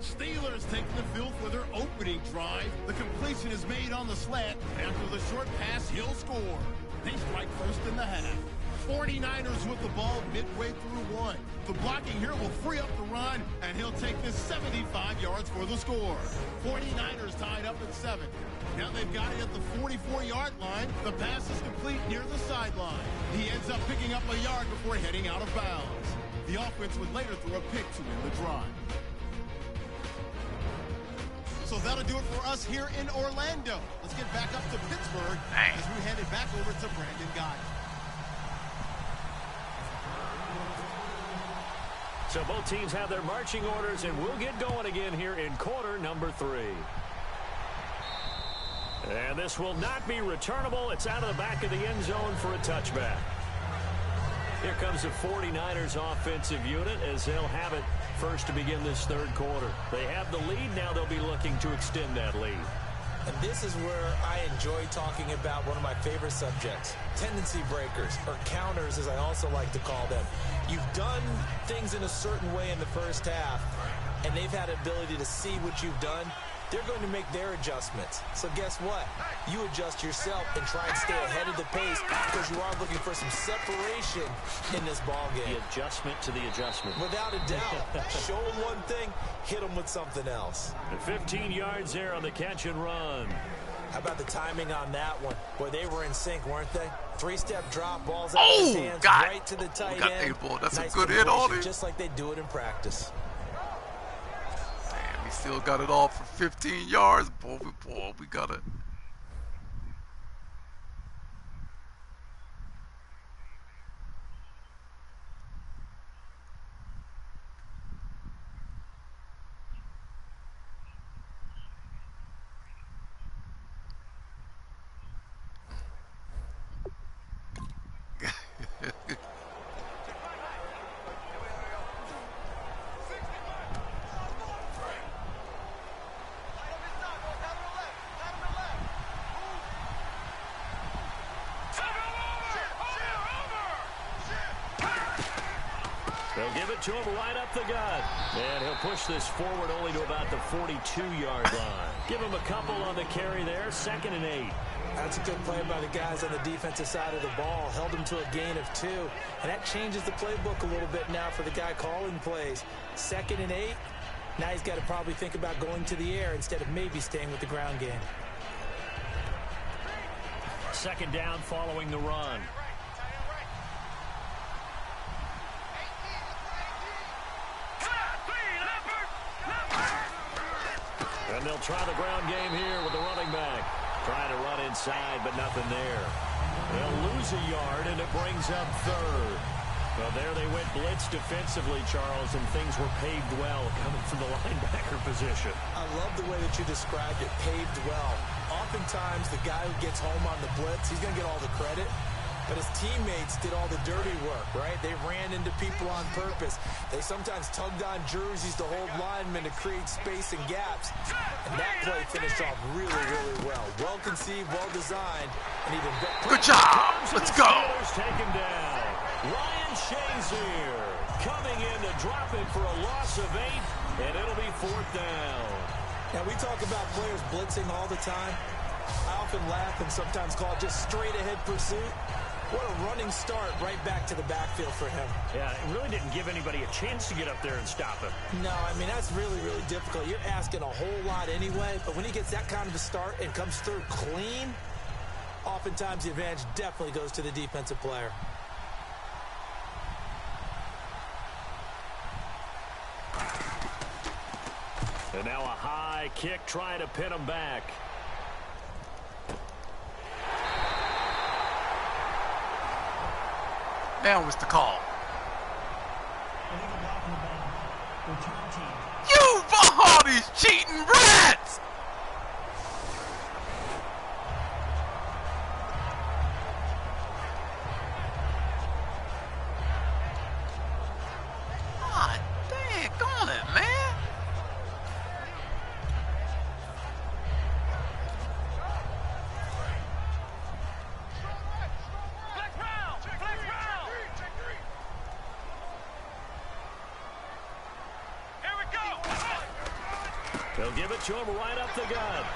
Steelers taking the field for their opening drive. The completion is made on the slant. After the short pass, he'll score. They strike first in the half. 49ers with the ball midway through 1. The blocking here will free up the run, and he'll take this 75 yards for the score. 49ers tied up at 7. Now they've got it at the 44-yard line. The pass is complete near the sideline. He ends up picking up a yard before heading out of bounds. The offense would later throw a pick to win the drive. So that'll do it for us here in Orlando. Let's get back up to Pittsburgh as we hand it back over to Brandon Guy. So both teams have their marching orders, and we'll get going again here in quarter number 3. And this will not be returnable. It's out of the back of the end zone for a touchback. Here comes the 49ers offensive unit as they'll have it first to begin this third quarter. They have the lead. Now they'll be looking to extend that lead. And this is where I enjoy talking about one of my favorite subjects, tendency breakers, or counters as I also like to call them. You've done things in a certain way in the first half, and they've had ability to see what you've done. They're going to make their adjustments. So guess what? You adjust yourself and try and stay ahead of the pace because you are looking for some separation in this ball game. The adjustment to the adjustment. Without a doubt. Show them one thing, hit them with something else. And 15 yards there on the catch and run. How about the timing on that one? Boy, they were in sync, weren't they? 3-step drop, balls out of his hands, right to the tight end. That's nice a good hit on him. Just like they do it in practice. Damn, he still got it all for 15 yards. Boy, we got it. They'll give it to him right up the gut. And he'll push this forward only to about the 42-yard line. Give him a couple on the carry there. 2nd and 8. That's a good play by the guys on the defensive side of the ball. Held him to a gain of 2. And that changes the playbook a little bit now for the guy calling plays. 2nd and 8. Now he's got to probably think about going to the air instead of maybe staying with the ground game. 2nd down following the run. And they'll try the ground game here with the running back. Trying to run inside, but nothing there. They'll lose a yard, and it brings up third. Well, there they went blitz defensively, Charles, and things were paved well coming from the linebacker position. I love the way that you described it, paved well. Oftentimes, the guy who gets home on the blitz, he's going to get all the credit. But his teammates did all the dirty work, right? They ran into people on purpose. They sometimes tugged on jerseys to hold linemen to create space and gaps. And that play finished off really, really well. Well-conceived, well-designed, and even better. Good job. Let's go. Take him down. Ryan Shazier coming in to drop it for a loss of 8, and it'll be 4th down. Now, we talk about players blitzing all the time. I often laugh and sometimes call it just straight-ahead pursuit. What a running start right back to the backfield for him. Yeah, it really didn't give anybody a chance to get up there and stop him. No, I mean, that's really, really difficult. You're asking a whole lot anyway, but when he gets that kind of a start and comes through clean, oftentimes the advantage definitely goes to the defensive player. And now a high kick trying to pin him back. Now what's the call? Illegal block on the ball. Return team. You all these cheating brats! God dang on it, man. They'll give it to him right up the gut.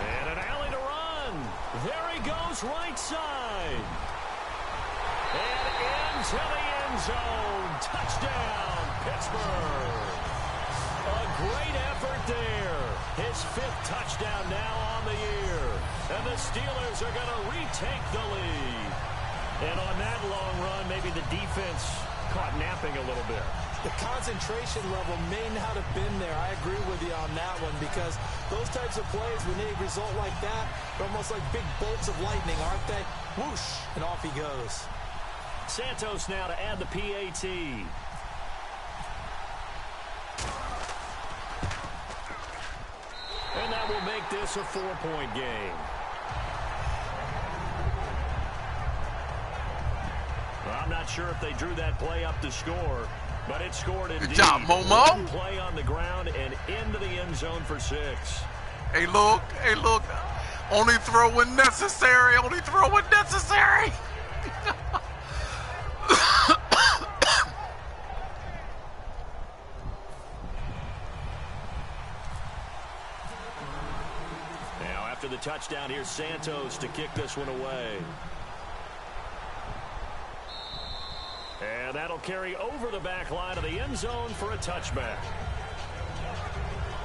And an alley to run. There he goes, right side. And into the end zone. Touchdown, Pittsburgh. A great effort there. His 5th touchdown now on the year. And the Steelers are going to retake the lead. And on that long run, maybe the defense caught napping a little bit. The concentration level may not have been there. I agree with you on that one because those types of plays, when they result like that, they're almost like big bolts of lightning, aren't they? Whoosh, and off he goes. Santos now to add the PAT. And that will make this a 4-point game. Well, I'm not sure if they drew that play up to score, but it scored indeed. Good job, Momo. One play on the ground and into the end zone for 6. Hey, look. Only throw when necessary. Only throw when necessary. Now, after the touchdown, here's Santos to kick this one away. And that'll carry over the back line of the end zone for a touchback.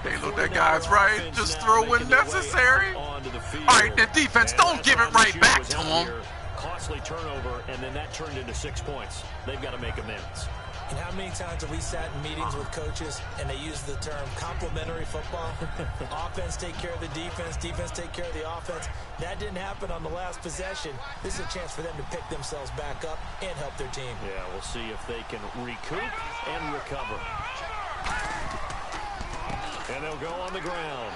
Hey, look, that guy's right. Just throw when necessary. All right, the defense, don't give it right back to him. Costly turnover, and then that turned into 6 points. They've got to make amends. And how many times have we sat in meetings with coaches and they use the term complementary football? Offense take care of the defense, defense take care of the offense. That didn't happen on the last possession. This is a chance for them to pick themselves back up and help their team. Yeah, we'll see if they can recoup and recover. And they'll go on the ground.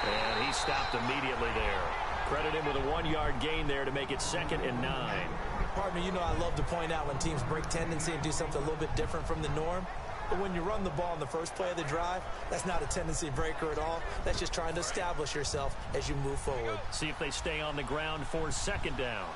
And he stopped immediately there. Credit him with a 1-yard gain there to make it 2nd and 9. Partner, you know I love to point out when teams break tendency and do something a little bit different from the norm. But when you run the ball in the first play of the drive, that's not a tendency breaker at all. That's just trying to establish yourself as you move forward. See if they stay on the ground for 2nd down.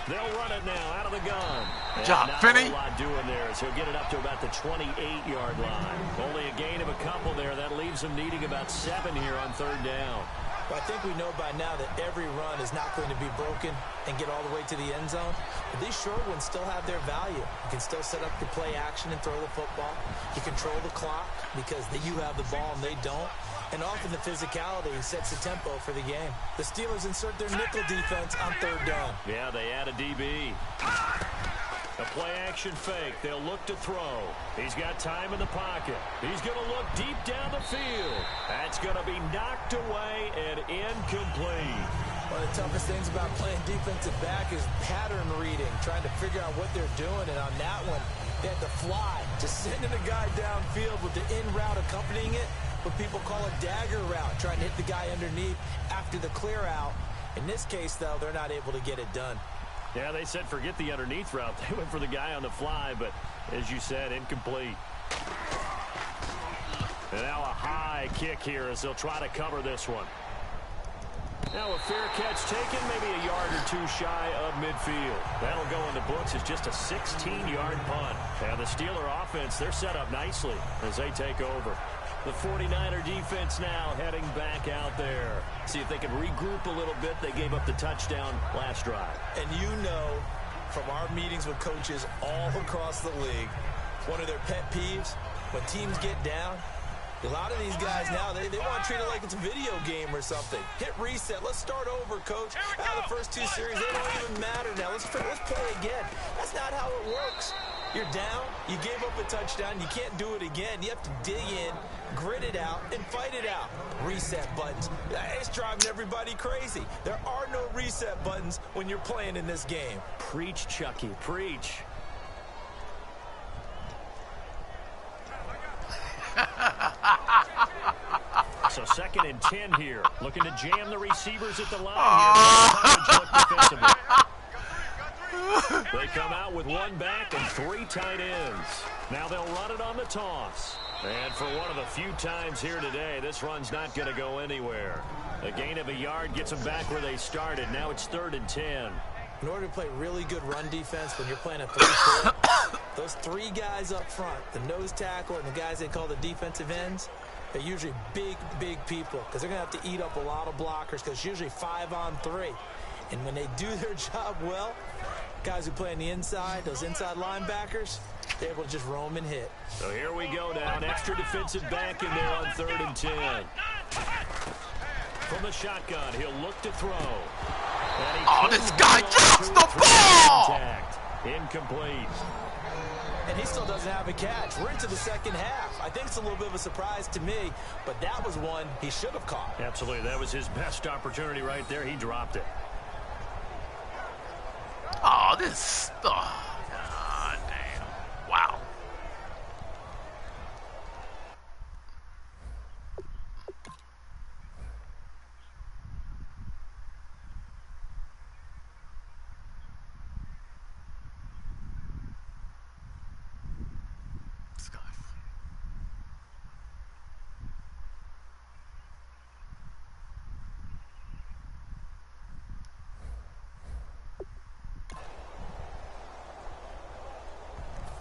They'll run it now out of the gun. Good job, Finney. Not a lot doing there as he'll get it up to about the 28-yard line. Only a gain of a couple there. That leaves him needing about 7 here on 3rd down. Well, I think we know by now that every run is not going to be broken and get all the way to the end zone. But these short ones still have their value. You can still set up the play action and throw the football. You control the clock because you have the ball and they don't. And often the physicality sets the tempo for the game. The Steelers insert their nickel defense on 3rd down. Yeah, they add a DB. A play-action fake. They'll look to throw. He's got time in the pocket. He's going to look deep down the field. That's going to be knocked away and incomplete. One of the toughest things about playing defensive back is pattern reading, trying to figure out what they're doing. And on that one, they had to fly, just sending a guy downfield with the in route accompanying it, what people call a dagger route, trying to hit the guy underneath after the clear out. In this case, though, they're not able to get it done. Yeah, they said forget the underneath route. They went for the guy on the fly, but as you said, incomplete. And now a high kick here as they'll try to cover this one. Now a fair catch taken, maybe a yard or two shy of midfield. That'll go in the books as just a 16-yard punt. And the Steeler offense, they're set up nicely as they take over. The 49er defense now heading back out there. See if they can regroup a little bit. They gave up the touchdown last drive. And you know from our meetings with coaches all across the league, one of their pet peeves, when teams get down, a lot of these guys now, they want to treat it like it's a video game or something. Hit reset. Let's start over, coach. The first two series, they don't even matter now. Let's play again. That's not how it works. You're down. You gave up a touchdown. You can't do it again. You have to dig in, grit it out, and fight it out. Reset buttons. It's driving everybody crazy. There are no reset buttons when you're playing in this game. Preach, Chucky. Preach. So 2nd and 10 here. Looking to jam the receivers at the line here. Defensively. They come out with one back and 3 tight ends. Now they'll run it on the toss. And for one of the few times here today, this run's not going to go anywhere. A gain of a yard gets them back where they started. Now it's 3rd and 10. In order to play really good run defense when you're playing a 3-4, those 3 guys up front, the nose tackle and the guys they call the defensive ends, they're usually big people because they're going to have to eat up a lot of blockers because it's usually 5-on-3. And when they do their job well, guys who play on the inside, those inside linebackers, they're able to just roam and hit. So here we go now. An extra defensive back in there on 3rd and 10. From the shotgun, he'll look to throw. Oh, this guy drops the ball! Incomplete. And he still doesn't have a catch. We're into the second half. I think it's a little bit of a surprise to me, but that was one he should have caught. Absolutely. That was his best opportunity right there. He dropped it. Oh, this... Oh, God damn. Wow. This guy.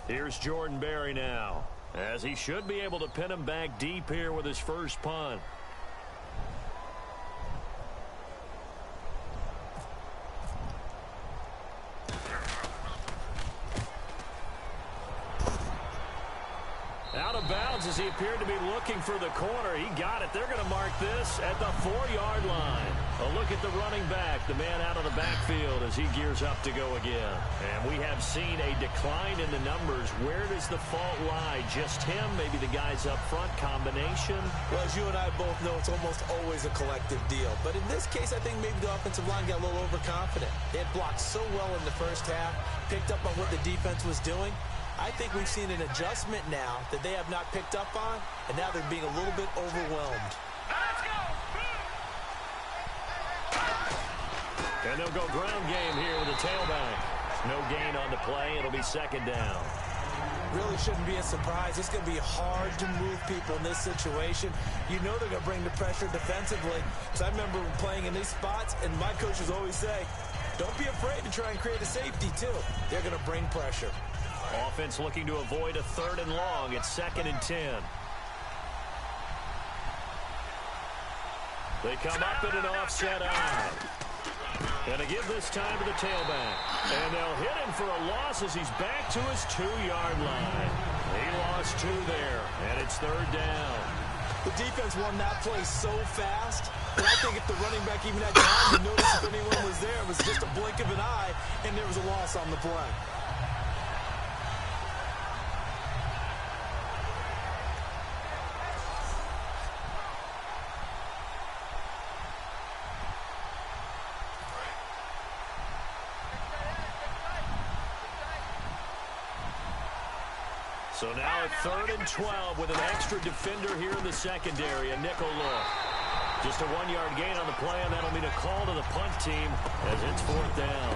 Here's Jordan Berry now, as he should be able to pin him back deep here with his first punt. Out of bounds as he appeared to be looking for the corner. He got it. They're going to mark this at the 4-yard line. A look at the running back, the man out of the backfield as he gears up to go again. And we have seen a decline in the numbers. Where does the fault lie? Just him? Maybe the guys up front? Combination? Well, as you and I both know, it's almost always a collective deal. But in this case, I think maybe the offensive line got a little overconfident. They had blocked so well in the first half, picked up on what the defense was doing. I think we've seen an adjustment now that they have not picked up on, and now they're being a little bit overwhelmed. And they'll go ground game here with a tailback. No gain on the play. It'll be 2nd down. Really shouldn't be a surprise. It's going to be hard to move people in this situation. You know they're going to bring the pressure defensively. Because I remember playing in these spots, and my coaches always say, don't be afraid to try and create a safety, too. They're going to bring pressure. Offense looking to avoid a 3rd and long. It's 2nd and 10. They come up in an offset eye. And to give this time to the tailback. And they'll hit him for a loss as he's back to his 2-yard line. He lost 2 there, and it's 3rd down. The defense won that play so fast that I think if the running back even had time to notice if anyone was there, it was just a blink of an eye, and there was a loss on the play. So now at 3rd and 12 with an extra defender here in the secondary, a nickel look. Just a 1-yard gain on the play, and that'll mean a call to the punt team as it's 4th down.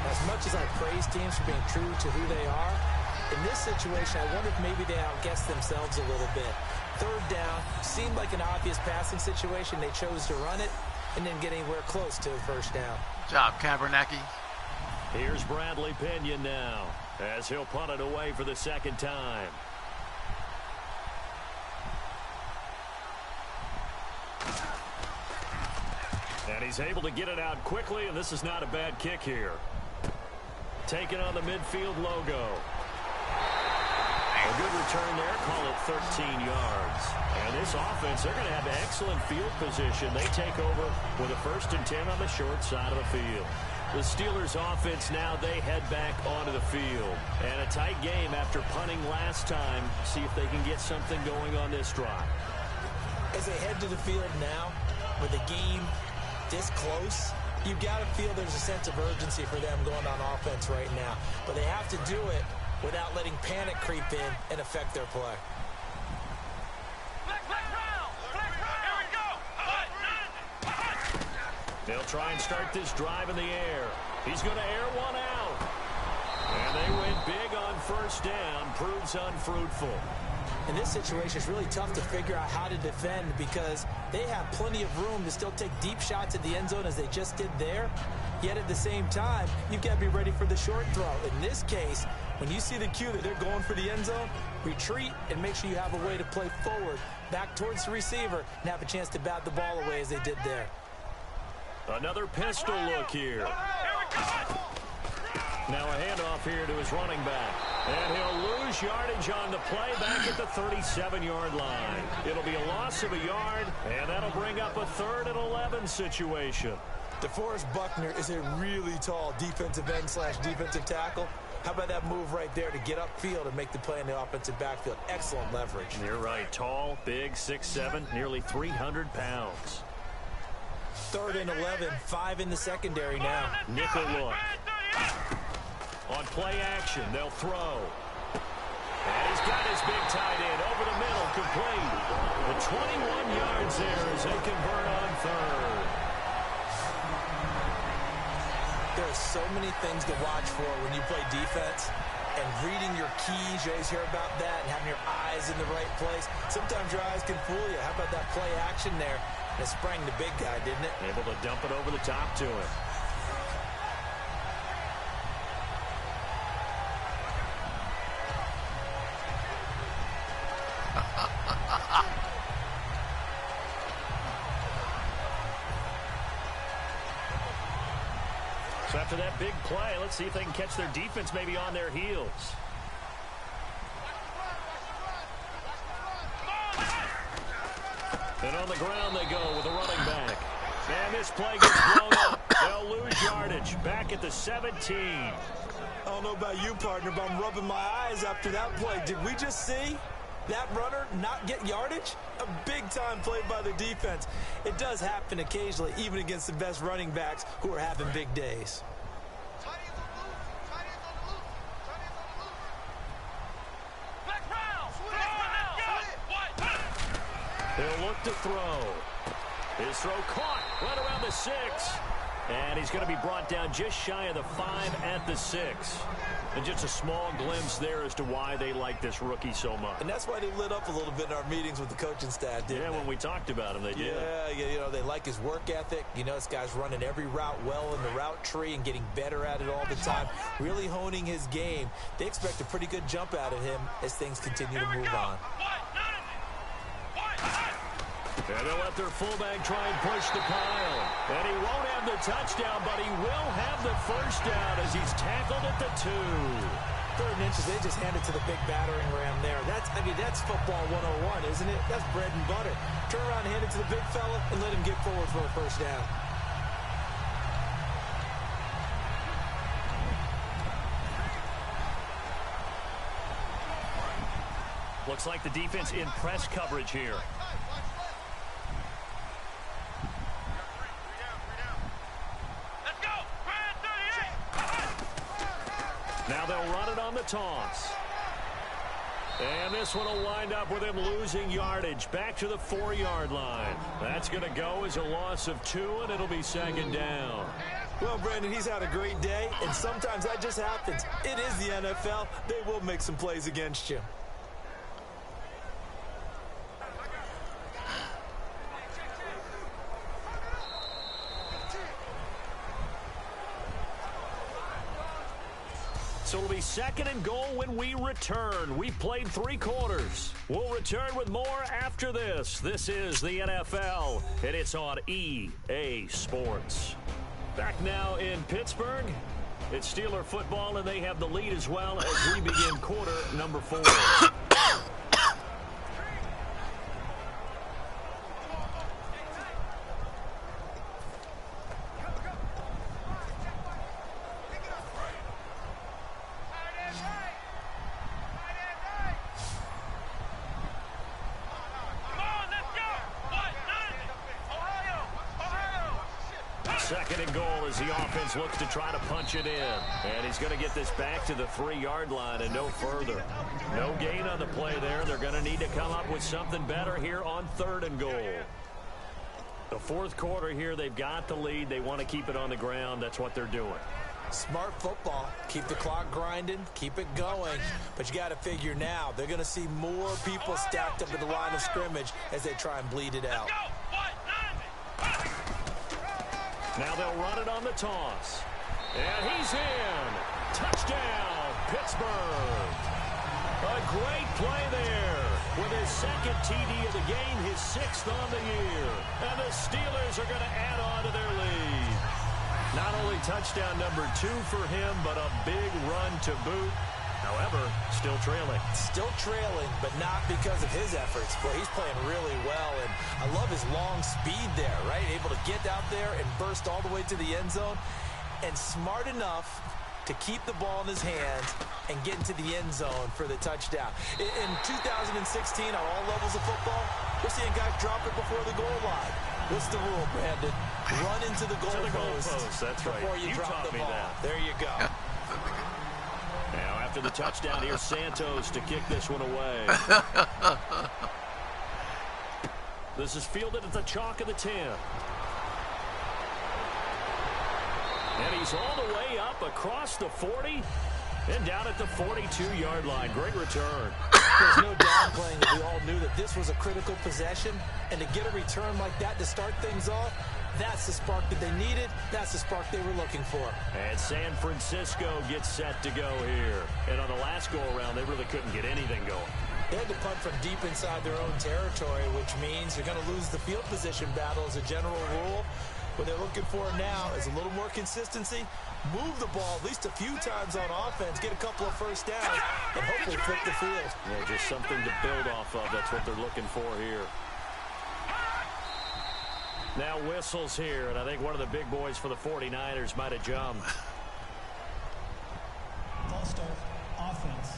As much as I praise teams for being true to who they are, in this situation, I wonder if maybe they outguessed themselves a little bit. 3rd down seemed like an obvious passing situation. They chose to run it and didn't get anywhere close to a 1st down. Good job, Kaepernick. Here's Bradley Pinion now as he'll punt it away for the 2nd time. And he's able to get it out quickly, and this is not a bad kick here. Taking on the midfield logo. A good return there, call it 13 yards. And this offense, they're going to have excellent field position. They take over with a 1st and 10 on the short side of the field. The Steelers offense now, they head back onto the field. And a tight game after punting last time. See if they can get something going on this drive. As they head to the field now, with the game this close, you've got to feel there's a sense of urgency for them going on offense right now. But they have to do it without letting panic creep in and affect their play. They'll try and start this drive in the air. He's going to air one out. And they went big on 1st down. Proves unfruitful. In this situation, it's really tough to figure out how to defend because they have plenty of room to still take deep shots at the end zone as they just did there. Yet at the same time, you've got to be ready for the short throw. In this case, when you see the cue that they're going for the end zone, retreat and make sure you have a way to play forward, back towards the receiver, and have a chance to bat the ball away as they did there. Another pistol look here. Now a handoff here to his running back. And he'll lose yardage on the play back at the 37-yard line. It'll be a loss of a yard, and that'll bring up a 3rd and 11 situation. DeForest Buckner is a really tall defensive end / defensive tackle. How about that move right there to get upfield and make the play in the offensive backfield? Excellent leverage. You're right. Tall, big, 6'7", nearly 300 pounds. 3rd and 11, 5 in the secondary now. Nickel look. On play action, they'll throw. And he's got his big tight end over the middle, complete. The 21 yards there as they convert on 3rd. There are so many things to watch for when you play defense. And reading your keys, you always hear about that, and having your eyes in the right place. Sometimes your eyes can fool you. How about that play action there? And it sprang the big guy, didn't it? Able to dump it over the top to him. So after that big play, let's see if they can catch their defense maybe on their heels. And on the ground they go with a running back. And this play gets blown up. They'll lose yardage. Back at the 17. I don't know about you, partner, but I'm rubbing my eyes after that play. Did we just see that runner not get yardage? A big-time play by the defense. It does happen occasionally, even against the best running backs who are having big days. He'll look to throw. His throw caught right around the 6. And he's going to be brought down just shy of the 5 at the 6. And just a small glimpse there as to why they like this rookie so much. And that's why they lit up a little bit in our meetings with the coaching staff, didn't they? Yeah, when we talked about him, they did. Yeah, you know, they like his work ethic. You know, this guy's running every route well in the route tree and getting better at it all the time, really honing his game. They expect a pretty good jump out of him as things continue to move on. And they'll let their fullback try and push the pile. And he won't have the touchdown, but he will have the 1st down as he's tackled at the 2. 3rd and inches, they just hand it to the big battering ram there. That's football 101, isn't it? That's bread and butter. Turn around and hand it to the big fella and let him get forward for a 1st down. Looks like the defense in press coverage here. Now they'll run it on the toss. And this one will wind up with him losing yardage back to the 4-yard line. That's going to go as a loss of 2, and it'll be second down. Well, Brandon, he's had a great day, and sometimes that just happens. It is the NFL. They will make some plays against you. So it'll be second and goal when we return. We played 3 quarters. We'll return with more after this. This is the NFL, and it's on EA Sports. Back now in Pittsburgh. It's Steeler football, and they have the lead as well as we begin quarter number 4. Second and goal as the offense looks to try to punch it in. And he's going to get this back to the 3-yard line and no further. No gain on the play there. They're going to need to come up with something better here on 3rd and goal. The 4th quarter here, they've got the lead. They want to keep it on the ground. That's what they're doing. Smart football. Keep the clock grinding. Keep it going. But you got to figure now, they're going to see more people stacked up at the line of scrimmage as they try and bleed it out. Now they'll run it on the toss. And he's in. Touchdown, Pittsburgh. A great play there. With his 2nd TD of the game, his 6th on the year. And the Steelers are going to add on to their lead. Not only touchdown number 2 for him, but a big run to boot. However, still trailing. Still trailing, but not because of his efforts. Boy, he's playing really well, and I love his long speed there, right? Able to get out there and burst all the way to the end zone, and smart enough to keep the ball in his hands and get into the end zone for the touchdown. In 2016, on all levels of football, we're seeing guys drop it before the goal line. What's the rule, Brandon? Run into the goalpost That's right. before you drop the ball. There you go. Now, after the touchdown, here's Santos to kick this one away. This is fielded at the chalk of the 10. And he's all the way up across the 40 and down at the 42-yard line. Great return. There's no downplaying that we all knew that this was a critical possession, and to get a return like that to start things off, that's the spark that they needed. That's the spark they were looking for. And San Francisco gets set to go here. And on the last go-around, they really couldn't get anything going. They had to punt from deep inside their own territory, which means you're going to lose the field position battle as a general rule. What they're looking for now is a little more consistency, move the ball at least a few times on offense, get a couple of first downs, and hopefully flip the field. Yeah, just something to build off of. That's what they're looking for here. Now whistles here, and I think one of the big boys for the 49ers might have jumped. False start, offense.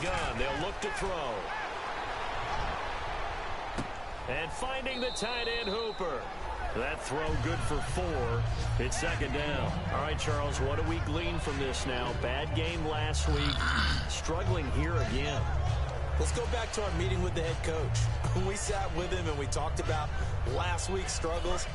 Gun. They'll look to throw. And finding the tight end Hooper. That throw good for 4. It's second down. All right, Charles, what do we glean from this now? Bad game last week. Struggling here again. Let's go back to our meeting with the head coach. When we sat with him and we talked about last week's struggles,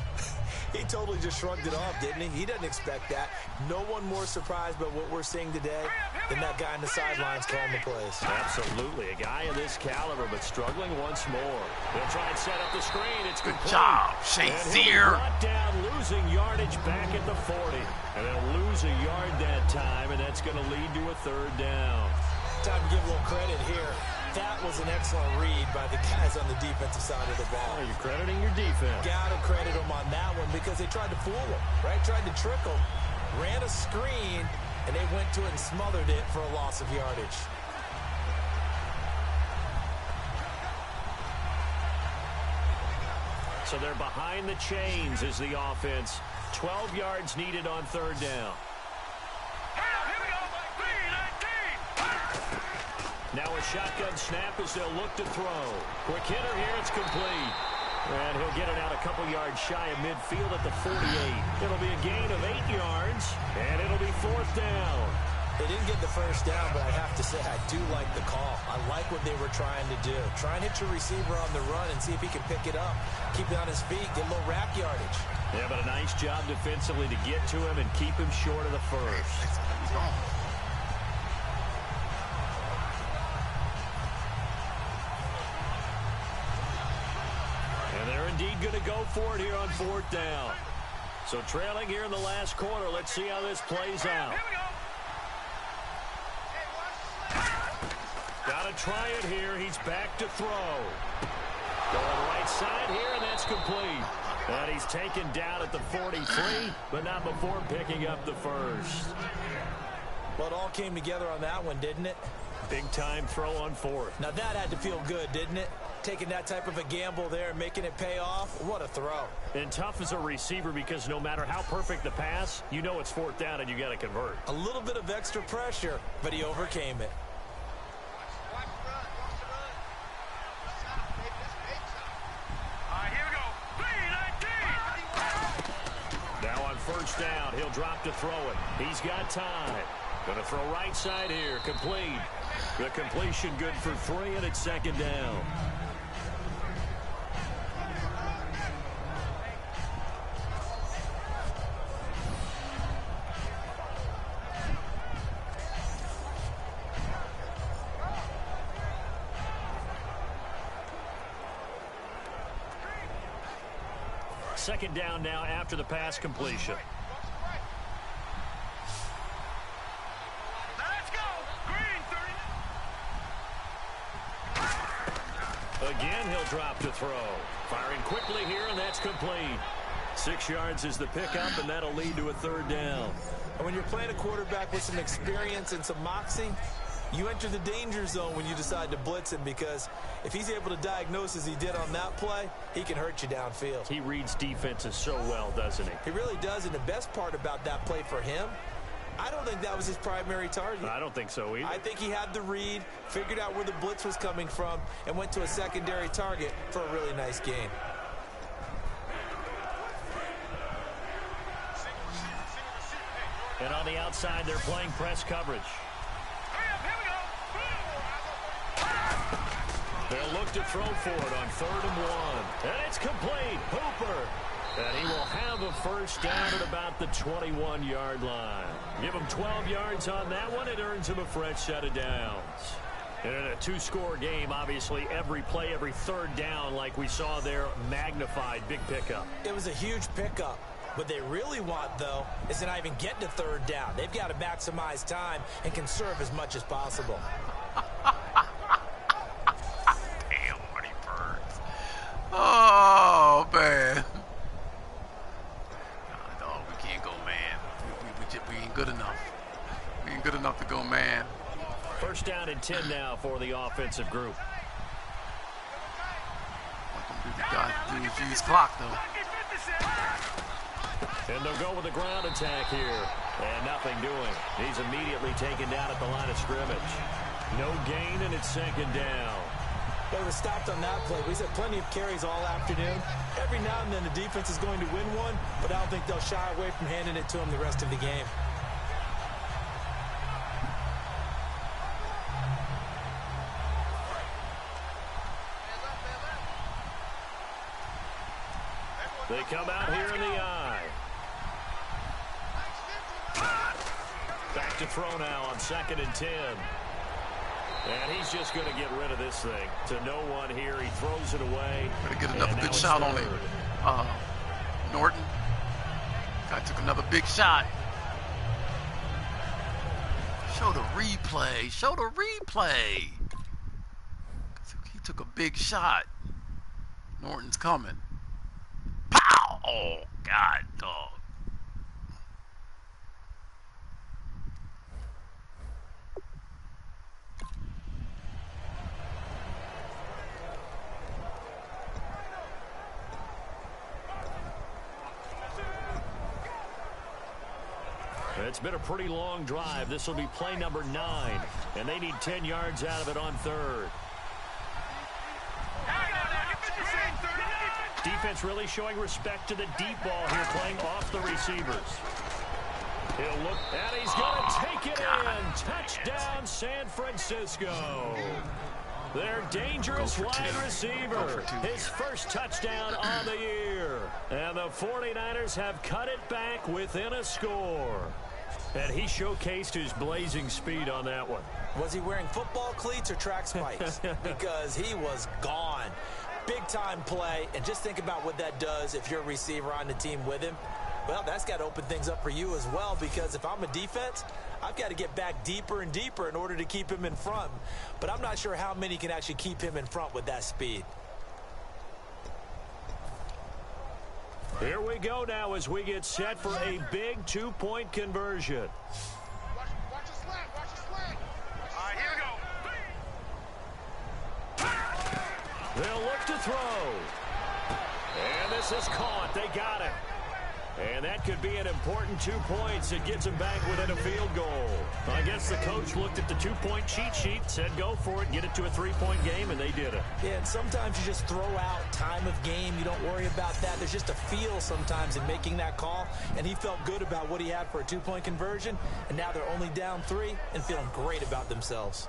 he totally just shrugged it off, didn't he? He doesn't expect that. No one more surprised by what we're seeing today than that guy on the sidelines calling the plays. Absolutely. A guy of this caliber, but struggling once more. They'll try and set up the screen. It's Good complete. job, Shazier. Brought down, losing yardage back at the 40. And they'll lose a yard that time, and that's going to lead to a third down. Time to give a little credit here. That was an excellent read by the guys on the defensive side of the ball. Oh, you're crediting your defense. Got to credit them on that one because they tried to fool them, right? Tried to trick them, ran a screen, and they went to it and smothered it for a loss of yardage. So they're behind the chains as the offense. 12 yards needed on third down. Now a shotgun snap as they'll look to throw. Quick hitter here, it's complete. And he'll get it out a couple yards shy of midfield at the 48. It'll be a gain of 8 yards, and it'll be fourth down. They didn't get the first down, but I have to say I do like the call. I like what they were trying to do. Try and hit your receiver on the run and see if he can pick it up. Keep it on his feet, get a little rack yardage. Yeah, but a nice job defensively to get to him and keep him short of the first. And they're indeed going to go for it here on fourth down. So trailing here in the last quarter, let's see how this plays out. Got to try it here. He's back to throw. Going right side here, and that's complete. And he's taken down at the 43, but not before picking up the first. Well, it all came together on that one, didn't it? Big time throw on fourth. Now that had to feel good, didn't it? Taking that type of a gamble there and making it pay off. What a throw. And tough as a receiver because no matter how perfect the pass, you know it's fourth down and you got to convert. A little bit of extra pressure, but he overcame it. Now on first down, he'll drop to throw it. He's got time. Going to throw right side here. Complete. The completion good for 3, and it's second down. Second down now after the pass completion. Let's go. Green 30. Again, he'll drop to throw. Firing quickly here, and that's complete. 6 yards is the pickup, and that'll lead to a third down. And when you're playing a quarterback with some experience and some moxie, you enter the danger zone when you decide to blitz him, because if he's able to diagnose as he did on that play, he can hurt you downfield. He reads defenses so well, doesn't he? He really does, and the best part about that play for him, I don't think that was his primary target. I don't think so either. I think he had the read, figured out where the blitz was coming from, and went to a secondary target for a really nice gain. And on the outside, they're playing press coverage. They'll look to throw for it on 3rd and 1. And it's complete. Hooper. And he will have a first down at about the 21-yard line. Give him 12 yards on that one. It earns him a fresh set of downs. And in a 2-score game, obviously, every play, every third down, like we saw there, magnified. Big pickup. It was a huge pickup. What they really want, though, is to not even get to 3rd down. They've got to maximize time and conserve as much as possible. Oh, man. Nah, dog, we can't go man. We ain't good enough. We ain't good enough to go man. First down and 10 now for the offensive group. Got to do is use clock, though. And they'll go with a ground attack here. And nothing doing. He's immediately taken down at the line of scrimmage. No gain, and it's second down. They were stopped on that play. We've had plenty of carries all afternoon. Every now and then the defense is going to win one, but I don't think they'll shy away from handing it to them the rest of the game. They come out here in the eye. Back to throw now on 2nd and 10. And he's just going to get rid of this thing. To no one here. He throws it away. Better get another good shot on it. Norton. Guy took another big shot. Show the replay. Show the replay. He took a big shot. Norton's coming. Pow! Oh, God, dog. It's been a pretty long drive. This will be play number 9, and they need 10 yards out of it on 3rd. Defense really showing respect to the deep ball here, playing off the receivers. He'll look, and he's going to take it in. Touchdown, San Francisco. Their dangerous wide receiver. His first touchdown on the year. And the 49ers have cut it back within a score. And he showcased his blazing speed on that one. Was he wearing football cleats or track spikes? Because he was gone. Big-time play, and just think about what that does if you're a receiver on the team with him. Well, that's got to open things up for you as well, because if I'm a defense, I've got to get back deeper and deeper in order to keep him in front. But I'm not sure how many can actually keep him in front with that speed. Here we go now as we get set for a big 2-point conversion. Watch the slant. Watch the slant. All right, here we go. They'll look to throw. And this is caught. They got it. And that could be an important 2 points. It gets them back within a field goal. I guess the coach looked at the 2-point cheat sheet, said go for it, get it to a 3-point game, and they did it. Yeah, and sometimes you just throw out time of game. You don't worry about that. There's just a feel sometimes in making that call, and he felt good about what he had for a 2-point conversion, and now they're only down 3 and feeling great about themselves.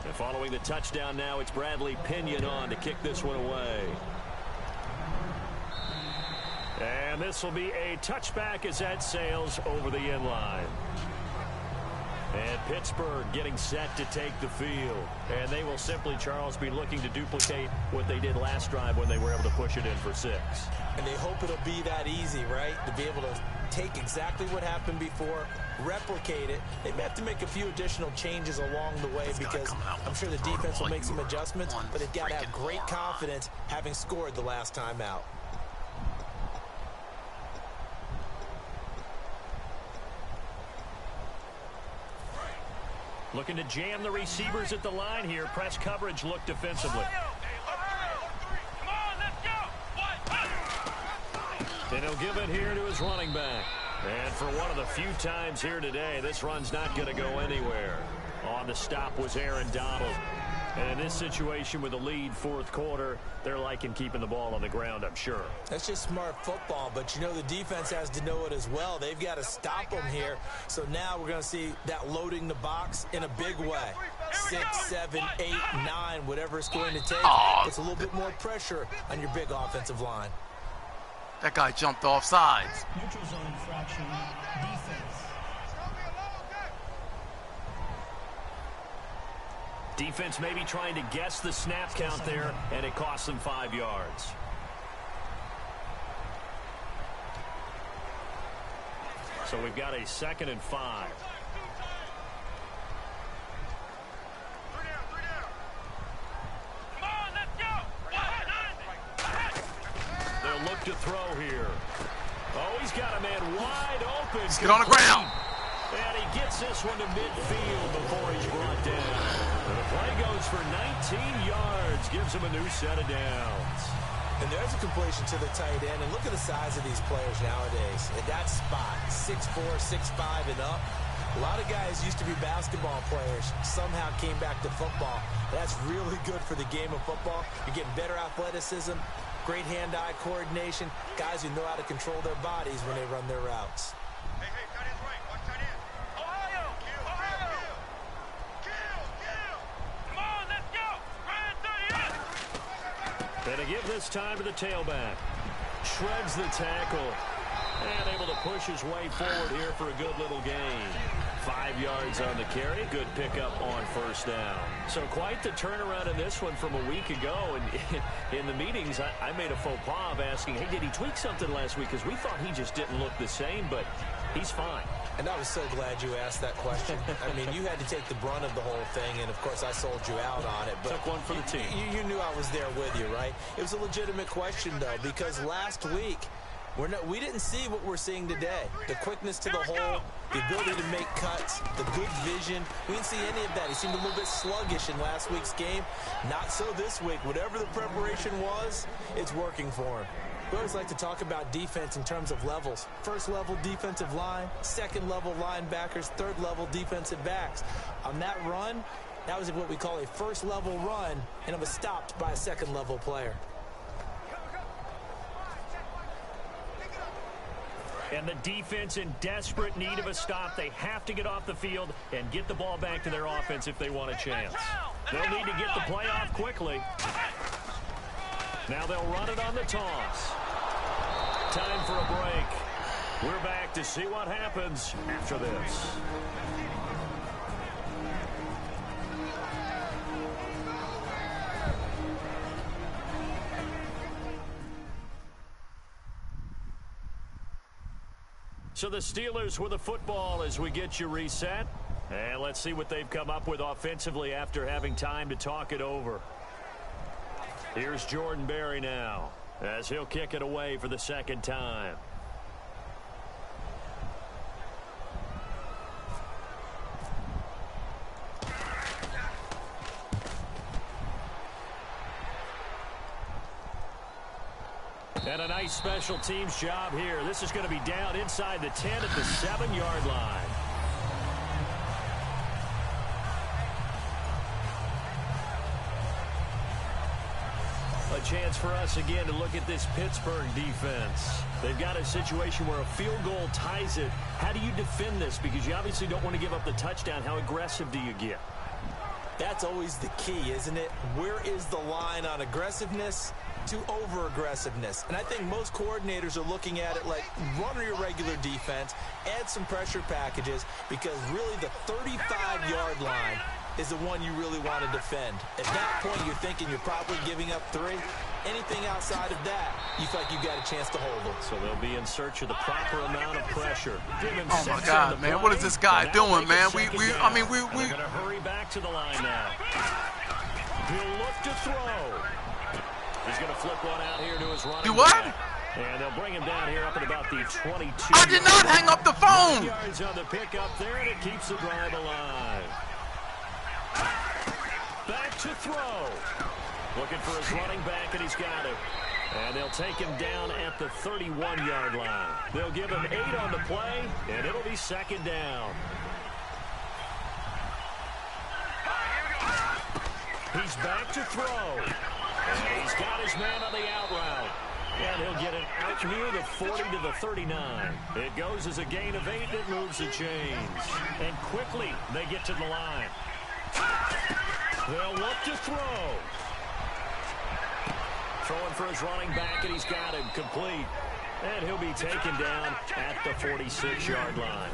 And following the touchdown now, it's Bradley Pinion on to kick this one away. And this will be a touchback as that sails over the end line. And Pittsburgh getting set to take the field. And they will simply, Charles, be looking to duplicate what they did last drive when they were able to push it in for 6. And they hope it'll be that easy, right? To be able to take exactly what happened before, replicate it. They may have to make a few additional changes along the way because I'm sure the defense will make some adjustments, but they've got to have great confidence having scored the last time out. Looking to jam the receivers at the line here. Press coverage look defensively. Come on, let's go. And he'll give it here to his running back. And for one of the few times here today, this run's not going to go anywhere. On the stop was Aaron Donald. And in this situation with the lead 4th quarter, they're liking keeping the ball on the ground, I'm sure. That's just smart football, but you know the defense has to know it as well. They've got to stop them here. So now we're going to see that loading the box in a big way. 6, 7, 8, 9, whatever it's going to take. It's a little bit more pressure on your big offensive line. That guy jumped off sides. Neutral zone infraction, defense. Defense maybe trying to guess the snap count there, and it costs them 5 yards. So we've got a 2nd and 5. Come on, let's go. They'll look to throw here. Oh, he's got a man wide open. Let's get on the ground. And he gets this one to midfield before he's brought down. And the play goes for 19 yards, gives him a new set of downs. And there's a completion to the tight end. And look at the size of these players nowadays. At that spot, 6'4", 6'5", and up. A lot of guys used to be basketball players, somehow came back to football. That's really good for the game of football. You're getting better athleticism, great hand-eye coordination, guys who know how to control their bodies when they run their routes. Hey, tight end's right. Watch tight end. Ohio. Kill. Come on, let's go. Ryan 38. And to give this time to the tailback. Shreds the tackle. And able to push his way forward here for a good little gain. 5 yards on the carry. Good pickup on 1st down. So quite the turnaround in this one from a week ago. And in the meetings, I made a faux pas of asking, hey, did he tweak something last week? Because we thought he just didn't look the same, but he's fine. And I was so glad you asked that question. I mean, you had to take the brunt of the whole thing, and, of course, I sold you out on it. But took one for the team. You knew I was there with you, right? It was a legitimate question, though, because last week, we didn't see what we're seeing today. The quickness to the hole, the ability to make cuts, the good vision. We didn't see any of that. He seemed a little bit sluggish in last week's game. Not so this week. Whatever the preparation was, it's working for him. We always like to talk about defense in terms of levels. First level defensive line, second level linebackers, third level defensive backs. On that run, that was what we call a first level run, and it was stopped by a second level player. And the defense in desperate need of a stop. They have to get off the field and get the ball back to their offense if they want a chance. They'll need to get the play off quickly. Now they'll run it on the toss. Time for a break. We're back to see what happens after this. So the Steelers with the football as we get you reset. And let's see what they've come up with offensively after having time to talk it over. Here's Jordan Berry now as he'll kick it away for the second time. And a nice special teams job here. This is going to be down inside the 10 at the 7-yard line. A chance for us again to look at this Pittsburgh defense. They've got a situation where a field goal ties it. How do you defend this? Because you obviously don't want to give up the touchdown. How aggressive do you get? That's always the key, isn't it? Where is the line on aggressiveness to over-aggressiveness? And I think most coordinators are looking at it like run your regular defense, add some pressure packages, because really the 35-yard line is the one you really want to defend. At that point, you're thinking you're probably giving up 3. Anything outside of that, you feel like you've got a chance to hold them. So they'll be in search of the proper amount of pressure. Oh my God, man! What is this guy doing, man? We're going to hurry back to the line now. He'll look to throw. He's going to flip one out here to his running Do what? back. And they'll bring him down here up at about the 22. I did not hang up the phone. 9 yards on the pickup there, and it keeps the drive alive. Back to throw. Looking for his running back, and he's got it. And they'll take him down at the 31-yard line. They'll give him 8 on the play, and it'll be second down. He's back to throw. And he's got his man on the out route. And he'll get it out near the 40 to the 39. It goes as a gain of 8 that moves the chains. And quickly they get to the line. They'll look to throw. Throwing for his running back, and he's got him complete. And he'll be taken down at the 46-yard line.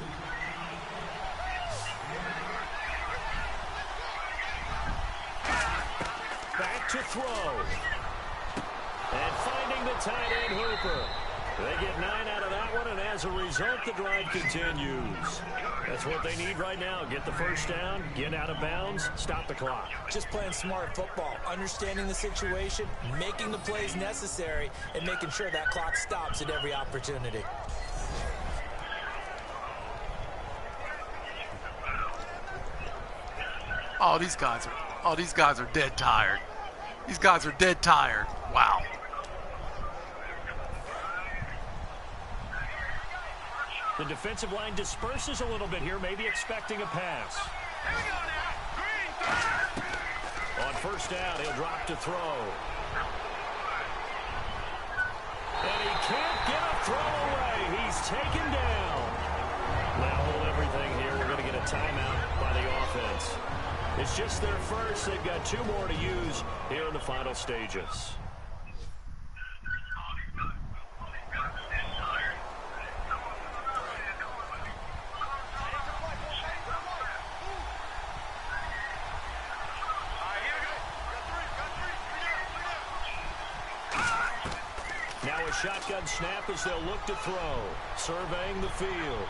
Back to throw. And finding the tight end Hooper. They get 9 out of that one, and as a result, the drive continues. That's what they need right now. Get the first down, get out of bounds, stop the clock. Just playing smart football, understanding the situation, making the plays necessary, and making sure that clock stops at every opportunity. Oh, these guys are dead tired. These guys are dead tired. Wow. The defensive line disperses a little bit here, maybe expecting a pass. On first down, he'll drop to throw. And he can't get a throw away. He's taken down. Now hold everything here. We're going to get a timeout by the offense. It's just their first. They've got 2 more to use here in the final stages. Now a shotgun snap as they'll look to throw. Surveying the field.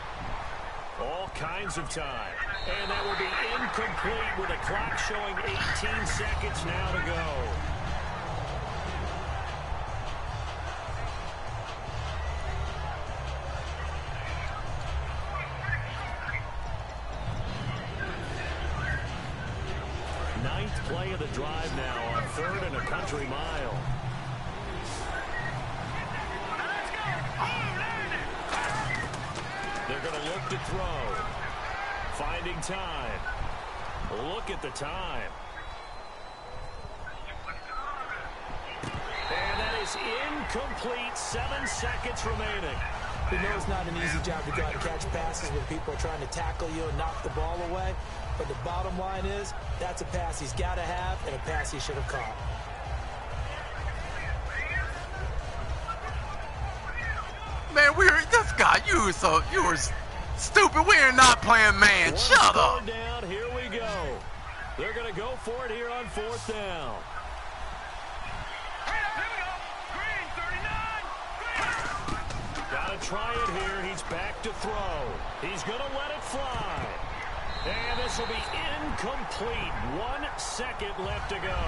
All kinds of time. And that will be incomplete with a clock showing 18 seconds now to go. Ninth play of the drive now on 3rd and a country mile. throw. Finding time. Look at the time. And that is incomplete. 7 seconds remaining. We know it's not an easy job to go out and catch passes when people are trying to tackle you and knock the ball away. But the bottom line is, that's a pass he's got to have and a pass he should have caught. Man, this guy, you were stupid. We are not playing man. Shut up. Down, here we go. They're going to go for it here on 4th down. Got to try it here. He's back to throw. He's going to let it fly. And this will be incomplete. 1 second left to go.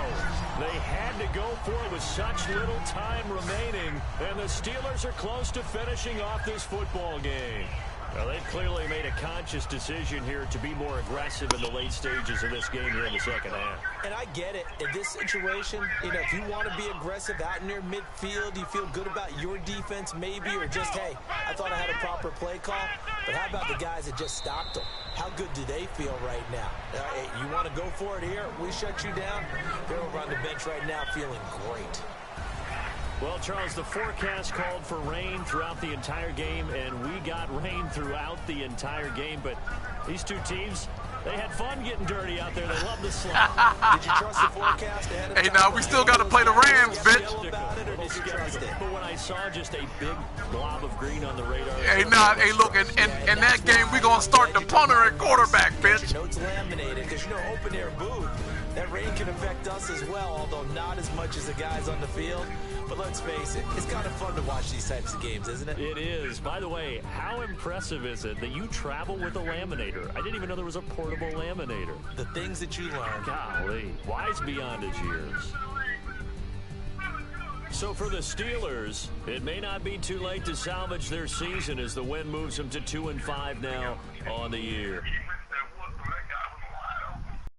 They had to go for it with such little time remaining. And the Steelers are close to finishing off this football game. Well, they've clearly made a conscious decision here to be more aggressive in the late stages of this game here in the second half. And I get it. In this situation, if you want to be aggressive out near midfield, you feel good about your defense maybe, or just, hey, I thought I had a proper play call. But how about the guys that just stopped them? How good do they feel right now? Hey, you want to go for it here? We shut you down. They're over on the bench right now feeling great. Well, Charles, the forecast called for rain throughout the entire game, and we got rain throughout the entire game. But these two teams, they had fun getting dirty out there. They love the slide. Did you trust the forecast ahead of time? Hey, now we still got to play the Rams, bitch. But when I saw just a big blob of green on the radar. Hey, look, in that game, we're going to start the punter at quarterback, bitch. It's laminated because, open air booth. That rain can affect us as well, although not as much as the guys on the field. But let's face it, it's kind of fun to watch these types of games, isn't it? It is. By the way, how impressive is it that you travel with a laminator? I didn't even know there was a portable laminator. The things that you learn. Golly, wise beyond his years. So for the Steelers, it may not be too late to salvage their season as the win moves them to 2-5 now on the year.